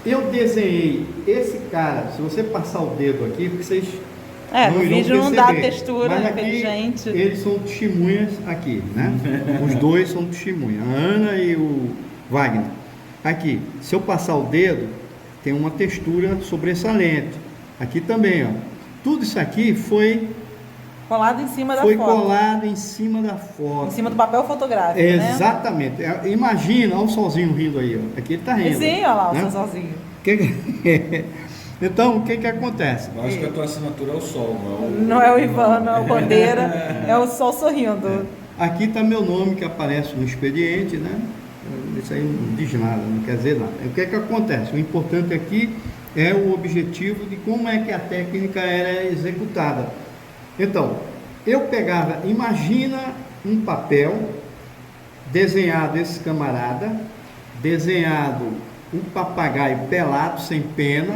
Eu desenhei esse cara, se você passar o dedo aqui, porque vocês no vídeo não dá textura, mas aqui, gente. Eles são testemunhas aqui, né? Os dois são testemunhas, a Ana e o Wagner. Aqui, se eu passar o dedo, tem uma textura sobressalente. Aqui também, ó. Tudo isso aqui foi colado em cima da foi foto. colado em cima da foto. Em cima do papel fotográfico, né? Exatamente. Imagina, olha o solzinho rindo aí, ó. Aqui ele tá rindo. Sim, olha lá, né? o seu sozinho. Então, o que acontece? Eu acho que a tua assinatura é o sol, não é o Ivan, não é o Bandeira, é o sol sorrindo. Aqui está meu nome que aparece no expediente, né? Isso aí não diz nada, não quer dizer nada. O que acontece? O importante aqui é o objetivo de como é que a técnica era executada. Então, eu pegava, imagina um papel desenhado esse camarada, desenhado um papagaio pelado, sem pena,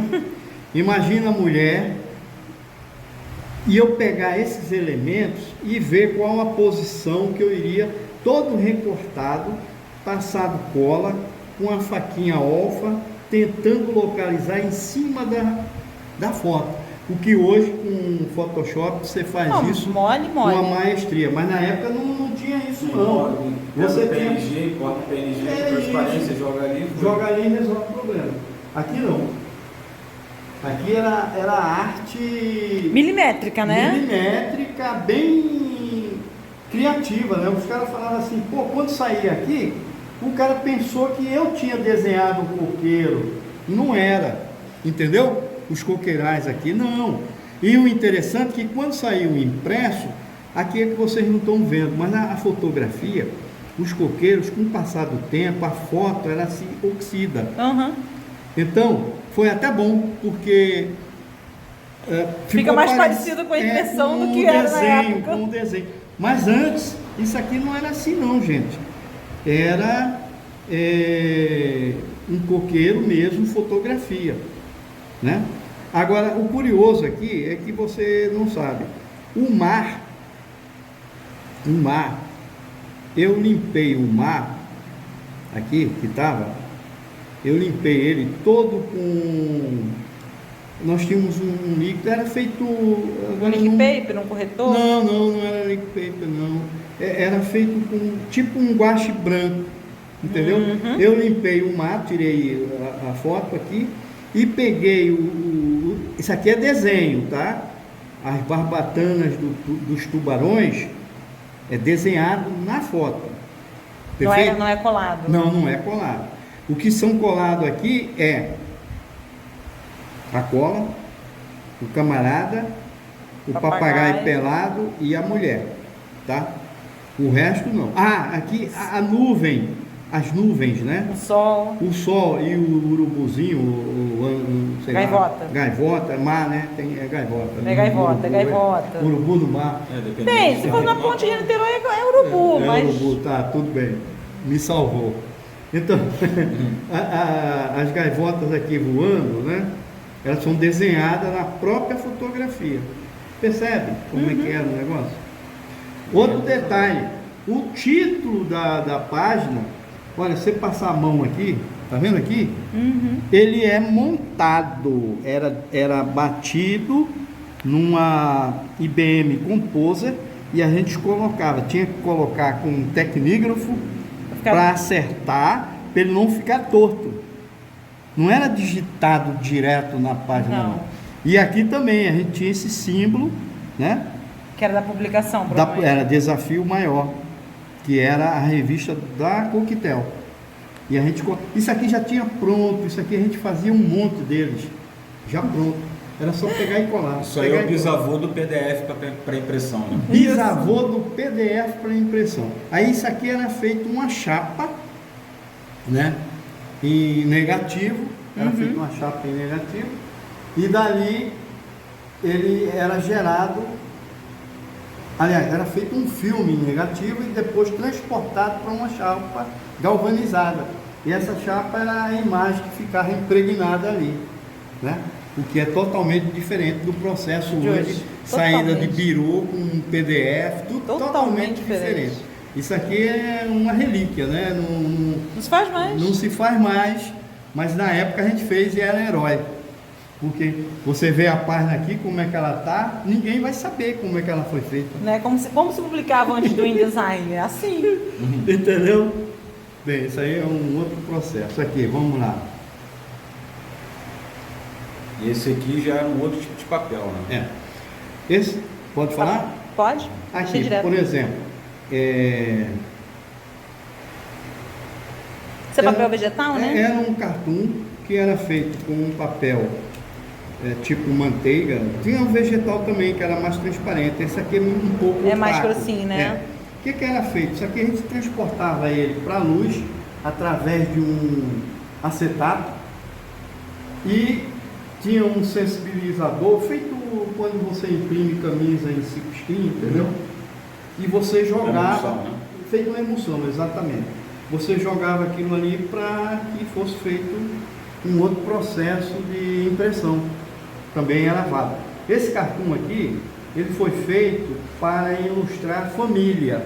imagina a mulher, e eu pegar esses elementos e ver qual a posição que eu iria, todo recortado, passado cola, com a faquinha alfa, tentando localizar em cima da foto. O que hoje com o Photoshop você faz isso mole. com uma maestria, mas na época não tinha isso não. Você tem PNG, corta PNG, transparência, joga ali e resolve o problema. Aqui não. Aqui era arte milimétrica, né? Milimétrica, bem criativa, né? Os caras falavam assim, pô, quando saía aqui, o cara pensou que eu tinha desenhado o coqueiro. Não era, entendeu? Os coqueirais aqui, não. E o interessante é que quando saiu o impresso, aqui é que vocês não estão vendo, mas na fotografia, os coqueiros, com o passar do tempo, a foto, ela se oxida. Então, foi até bom, porque fica mais parecido com a impressão do que era na época. Com o desenho. Mas antes, isso aqui não era assim não, gente. Era um coqueiro mesmo, fotografia, né? Agora, o curioso aqui é que você não sabe. O mar, eu limpei o mar, aqui, que estava, eu limpei ele todo com... Nós tínhamos um líquido, era feito... Um liquid paper, um corretor? Não era liquid paper, não. Era feito com tipo um guache branco, entendeu? Eu limpei o mar, tirei a foto aqui e peguei isso aqui é desenho, tá? As barbatanas dos tubarões é desenhado na foto. Perfeito? Não é colado? Não é colado. O que são colados aqui é a cola, o camarada, o papagaio pelado e a mulher, tá? O resto não. Aqui a nuvem, as nuvens, né? O sol e o urubuzinho, sei gaivota. Lá, gaivota, mar, né? É gaivota. É gaivota. Urubu no mar. Bem, se for na ponte de Niterói é urubu, mas... urubu, tá, tudo bem. Me salvou. Então, as gaivotas aqui voando, né? Elas são desenhadas na própria fotografia. Percebe como é que era o negócio? Outro detalhe, o título da página, olha, você passar a mão aqui, tá vendo aqui? Ele é montado, era batido numa IBM Composer e a gente tinha que colocar com um tecnígrafo para acertar, para ele não ficar torto. Não era digitado direto na página, não. E aqui também a gente tinha esse símbolo, né? Que era da publicação, era Desafio Maior, que era a revista da Coquetel. E isso aqui já tinha pronto, isso aqui a gente fazia um monte deles, já pronto. Era só pegar e colar. Isso aí é o bisavô do PDF para impressão, né? Bisavô do PDF para impressão. Aí isso aqui era feito uma chapa, né? Em negativo, era feito uma chapa em negativo, e dali ele era gerado, aliás, era feito um filme em negativo e depois transportado para uma chapa galvanizada. E essa chapa era a imagem que ficava impregnada ali, né? O que é totalmente diferente do processo hoje, saída de birô com um PDF, tudo totalmente diferente. Isso aqui é uma relíquia, né? Não se faz mais. Não se faz mais, mas na época a gente fez e era herói. Porque você vê a página aqui, como é que ela tá, ninguém vai saber como é que ela foi feita. Né? Como se publicava antes do InDesign, é assim. Entendeu? Bem, isso aí é um outro processo. Aqui, vamos lá. E esse aqui já era um outro tipo de de papel, né? Esse, pode falar? Pode. Aqui, por exemplo, Isso é papel vegetal, né? Era um cartoon que era feito com um papel tipo manteiga. Tinha um vegetal também que era mais transparente. Esse aqui é um pouco opaco. Mais grossinho, né? O que era feito? Isso aqui a gente transportava ele para a luz através de um acetato e tinha um sensibilizador feito quando você imprime camisa em 5-string, entendeu? E você jogava, emulsão, né? feito uma emulsão, exatamente. Você jogava aquilo ali para que fosse feito um outro processo de impressão, também era válido. Esse cartoon aqui, ele foi feito para ilustrar família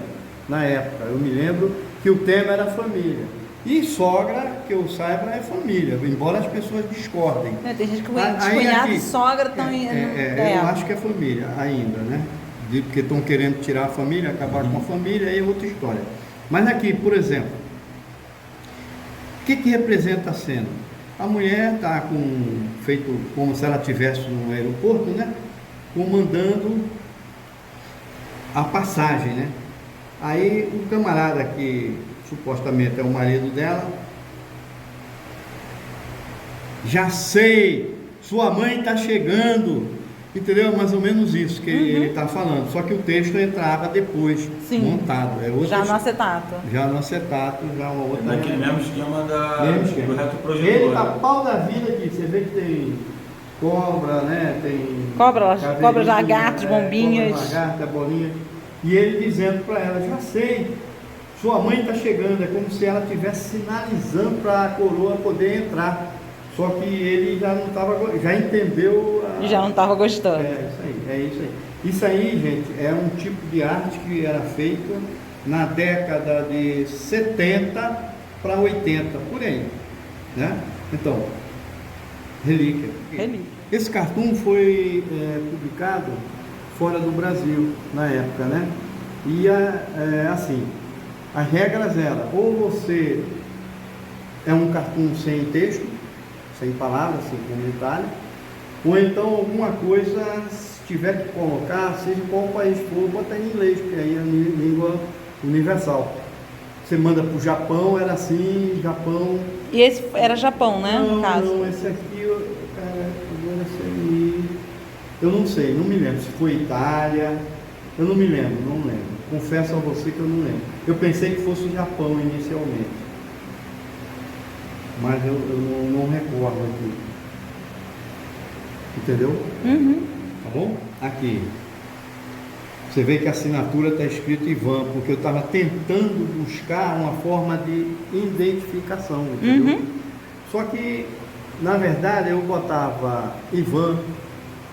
na época. Eu me lembro que o tema era família. E sogra, que eu saiba, é família, embora as pessoas discordem. Tem gente que cunhado e sogra estão eu acho que é família ainda, né? Porque estão querendo tirar a família, acabar com a família, aí é outra história. Mas aqui, por exemplo, o que representa a cena? A mulher está feito como se ela estivesse no aeroporto, né? Comandando a passagem, né? Aí o camarada que supostamente é o marido dela, já sei, sua mãe está chegando, entendeu? Mais ou menos isso que ele está falando, só que o texto entrava depois, montado. Já no acetato. Já no acetato, já uma outra. Naquele mesmo esquema do retroprojetor. Ele tá pau da vida aqui, você vê que tem cobra, né? Tem cobra, lagartos, bombinhas. Cobra, lagarta, bolinha. E ele dizendo para ela, já sei, sua mãe está chegando, é como se ela estivesse sinalizando para a coroa poder entrar. Só que ele já não estava, já entendeu. Já não estava gostando. É isso aí. Isso aí, gente, é um tipo de arte que era feita na década de 70 para 80, por aí. Né? Então, relíquia. Esse cartoon foi publicado fora do Brasil na época, né? E assim, as regras eram, ou você é um cartoon sem texto, sem palavras, sem comentário, ou então alguma coisa, se tiver que colocar, seja qual país for, botar em inglês, porque aí é a língua universal. Você manda para o Japão, era assim, Japão... E esse era Japão, né? Não, no caso. não, esse aqui, agora eu não sei, não me lembro se foi Itália, eu não me lembro, não lembro. Confesso a você que eu não lembro. Eu pensei que fosse o Japão inicialmente, mas eu não recordo aqui. Entendeu? Tá bom? Aqui. Você vê que a assinatura está escrito Ivan, porque eu estava tentando buscar uma forma de identificação, entendeu? Só que, na verdade, eu botava Ivan,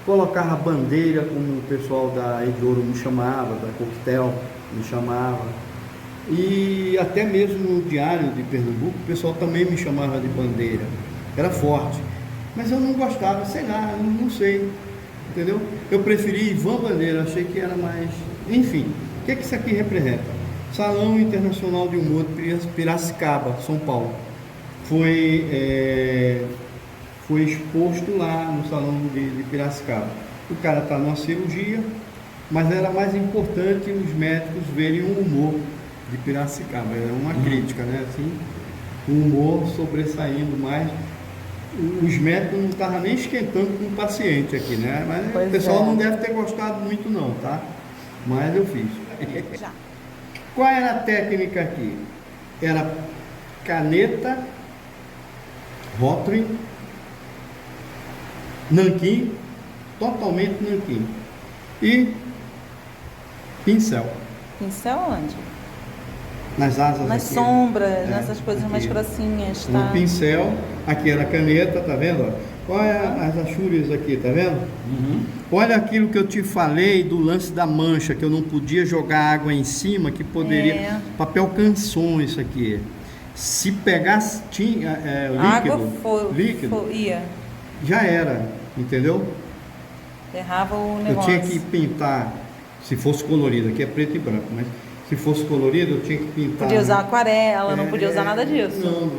colocava bandeira, como o pessoal da Ediouro me chamava, da Coquetel me chamava, e até mesmo no Diário de Pernambuco, o pessoal também me chamava de bandeira, era forte, mas eu não gostava, sei lá, não sei, entendeu? Eu preferi Ivan Bandeira, achei que era mais... Enfim, o que isso aqui representa? Salão Internacional de Humor de Piracicaba, São Paulo. Foi exposto lá no Salão de Piracicaba. O cara está numa cirurgia, mas era mais importante os médicos verem o humor de Piracicaba. Era uma crítica, né? Assim, o humor sobressaindo mais. Os médicos não estavam nem esquentando com o paciente aqui, né? Mas o pessoal não deve ter gostado muito não, tá? Mas eu fiz. Já. Qual era a técnica aqui? Era caneta, Rotring, nanquim, totalmente nanquim, e pincel. Pincel onde? Nas asas Nas aqui, sombras, nessas coisas aqui. mais grossinhas, tá? Um pincel, aqui era caneta, tá vendo? Olha as achúrias aqui, tá vendo? Olha aquilo que eu te falei do lance da mancha, que eu não podia jogar água em cima, que poderia... Papel canson isso aqui. Se pegasse líquido, ia. já era, entendeu? Errava o Eu negócio. tinha que pintar, se fosse colorido, aqui é preto e branco, mas se fosse colorido eu tinha que pintar. Podia usar aquarela, não podia usar nada disso. Não,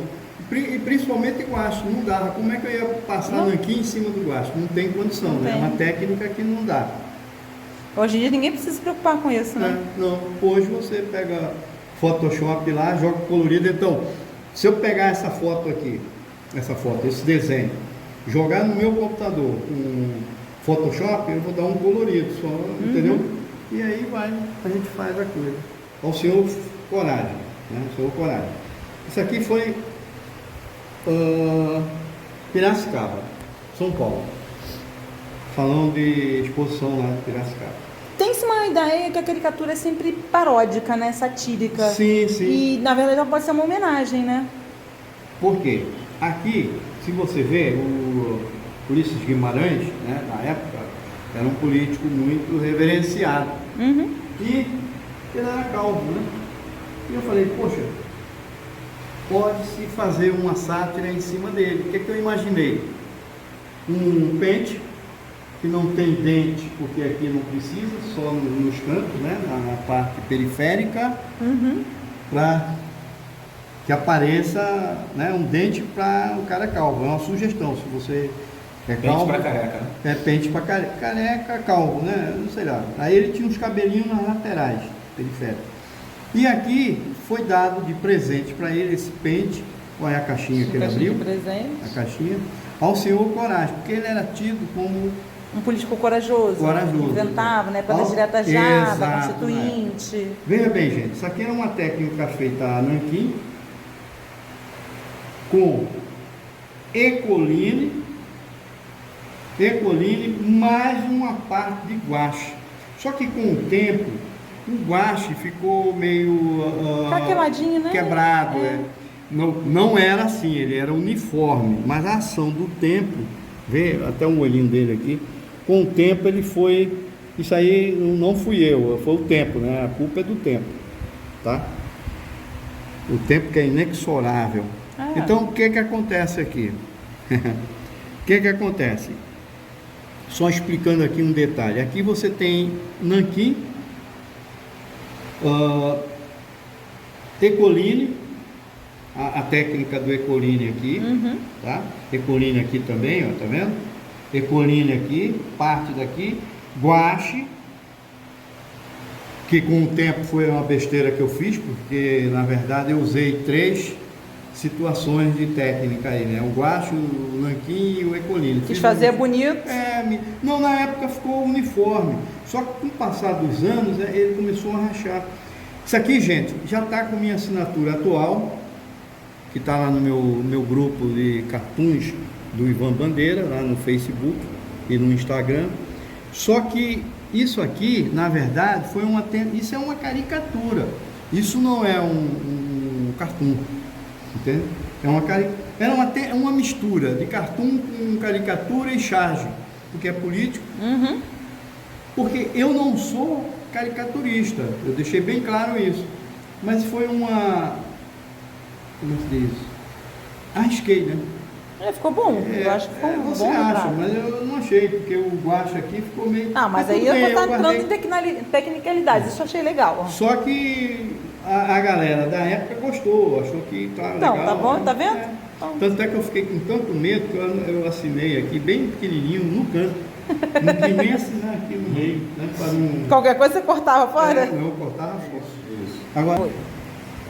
E principalmente guache, não dava. Como é que eu ia passar nanquim em cima do guache? Não tem condição, Não né? É tem. uma técnica que não dá. Hoje em dia ninguém precisa se preocupar com isso, né? Não, hoje você pega Photoshop lá, joga colorido. Então, se eu pegar essa foto aqui, esse desenho, jogar no meu computador com Photoshop, eu vou dar um colorido só, entendeu? E aí a gente faz a coisa. Ao senhor Coragem, né? Senhor Coragem. Isso aqui foi Piracicaba, São Paulo. Falando de exposição lá de Piracicaba. Tem-se uma ideia que a caricatura é sempre paródica, né? Satírica. Sim. E, na verdade, ela pode ser uma homenagem, né? Por quê? Aqui, se você vê, o Ulisses Guimarães, né, na época, era um político muito reverenciado. E ele era calvo, né? E eu falei, poxa, pode-se fazer uma sátira em cima dele. O que é que eu imaginei? Um pente que não tem dente, porque aqui não precisa, só nos cantos, né, na parte periférica, para que apareça, né, um dente para o cara calvo. É uma sugestão, se você é calvo. Pente para careca, né? É pente para careca, calvo, né? Não sei lá. Aí ele tinha uns cabelinhos nas laterais, periféricos. E aqui foi dado de presente para ele esse pente. Olha a caixinha que ele abriu. De presente. A caixinha. Ao senhor Coragem, porque ele era tido como Um político corajoso. Corajoso. Inventava, né? Para Ao- direta já, Exato, da Constituinte. Veja bem, gente, isso aqui é uma técnica feita a nanquim com ecoline mais uma parte de guache. Só que com o tempo, o guache ficou meio Craqueladinho, né? quebrado. É. Não era assim, ele era uniforme, mas a ação do tempo, vê até um olhinho dele aqui, com o tempo ele foi, isso aí não fui eu, foi o tempo, né? A culpa é do tempo, tá? O tempo que é inexorável. Então, o que acontece aqui? O que acontece? Só explicando aqui um detalhe. Aqui você tem nanquim, ecoline, a técnica do ecoline aqui, tá? Ecoline aqui também, ó, tá vendo? Ecoline aqui, parte daqui, guache, que com o tempo foi uma besteira que eu fiz, porque na verdade eu usei 3 situações de técnica aí, né? O guache, o nanquim e o ecoline. Quis fazer bonito. Não, na época ficou uniforme. Só que com o passar dos anos, ele começou a rachar. Isso aqui, gente, já está com minha assinatura atual, que está lá no meu grupo de cartoons do Ivan Bandeira, lá no Facebook e no Instagram. Só que isso aqui, na verdade, isso é uma caricatura. Isso não é um cartoon. Entende? É uma mistura de cartoon com caricatura e charge, porque é político. Porque eu não sou caricaturista, eu deixei bem claro isso. Mas foi uma... Como se diz? Arrisquei, né? Ficou bom. Eu acho que ficou um você bom acha, retrato. mas eu não achei, porque o guache aqui ficou meio... Mas aí tudo bem, eu vou estar guardei. entrando em tecnicalidades. Isso eu achei legal. Só que a galera da época gostou, achou que tá legal. Tá bom, tá vendo? Tanto é que eu fiquei com tanto medo que eu assinei aqui, bem pequenininho, no canto. Não quis nem assinar aqui no meio, né? Para não... Qualquer coisa você cortava fora? Não, cortava fora. Isso. Agora,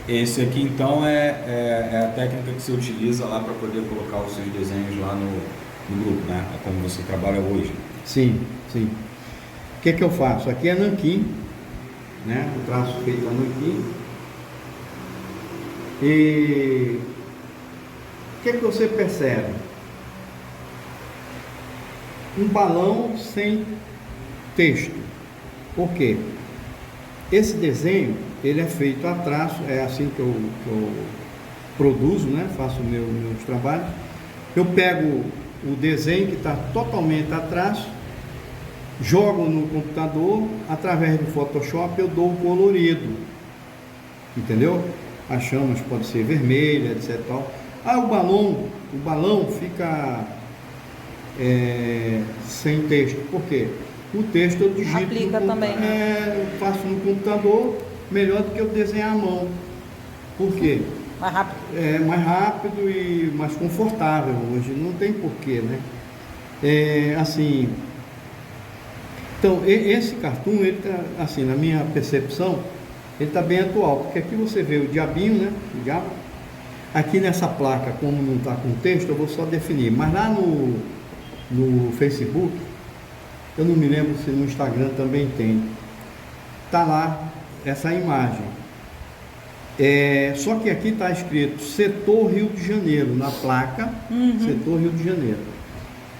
Esse aqui então é a técnica que você utiliza lá para poder colocar os seus desenhos lá no grupo, né? É como você trabalha hoje. sim. O que eu faço? Aqui é nanquim, né? O traço feito a nanquim. E o que você percebe? Um balão sem texto. Por quê? Esse desenho, ele é feito a traço, é assim que eu produzo, né? Faço meus trabalhos. Eu pego o desenho que está totalmente a traço, jogo no computador, através do Photoshop eu dou o colorido, entendeu? As chamas pode ser vermelha, etc. Tal. O balão fica sem texto. Por quê? O texto eu digito. Aplica também, eu faço no computador melhor do que eu desenhar à mão. Por quê? Mais rápido. É mais rápido e mais confortável hoje, não tem porquê, né? Assim, então esse cartoon, ele tá, assim, na minha percepção, ele está bem atual, porque aqui você vê o diabinho, né? O diabo. Aqui nessa placa, como não está com texto, eu vou só definir, mas lá no Facebook, eu não me lembro se no Instagram também tem, está lá essa imagem. Só que aqui está escrito Setor Rio de Janeiro, na placa, Setor Rio de Janeiro.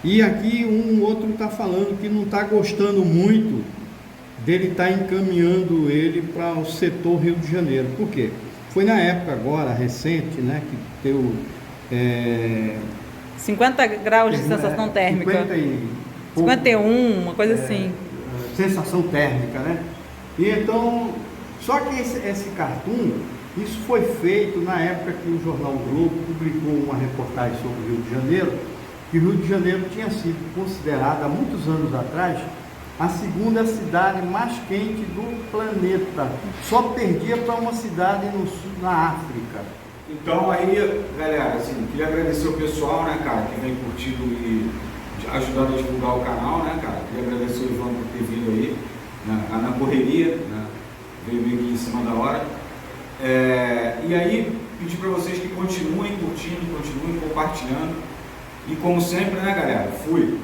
E aqui um outro está falando que não está gostando muito dele estar encaminhando ele para o Setor Rio de Janeiro. Por quê? Foi na época agora, recente, né, que deu... 50 graus de sensação térmica. 51, uma coisa assim. Sensação térmica, né? E então, só que esse cartoon, isso foi feito na época que o jornal o Globo publicou uma reportagem sobre o Rio de Janeiro, que o Rio de Janeiro tinha sido considerado, há muitos anos atrás, a segunda cidade mais quente do planeta. Só perdia para uma cidade no sul, na África. Então aí, galera, assim, queria agradecer o pessoal, né, cara, que vem curtindo e ajudando a divulgar o canal, né, cara. Queria agradecer o Ivan por ter vindo aí, né, na correria, né, veio meio que em cima da hora. E aí, pedir para vocês que continuem curtindo, continuem compartilhando. E como sempre, né, galera, fui!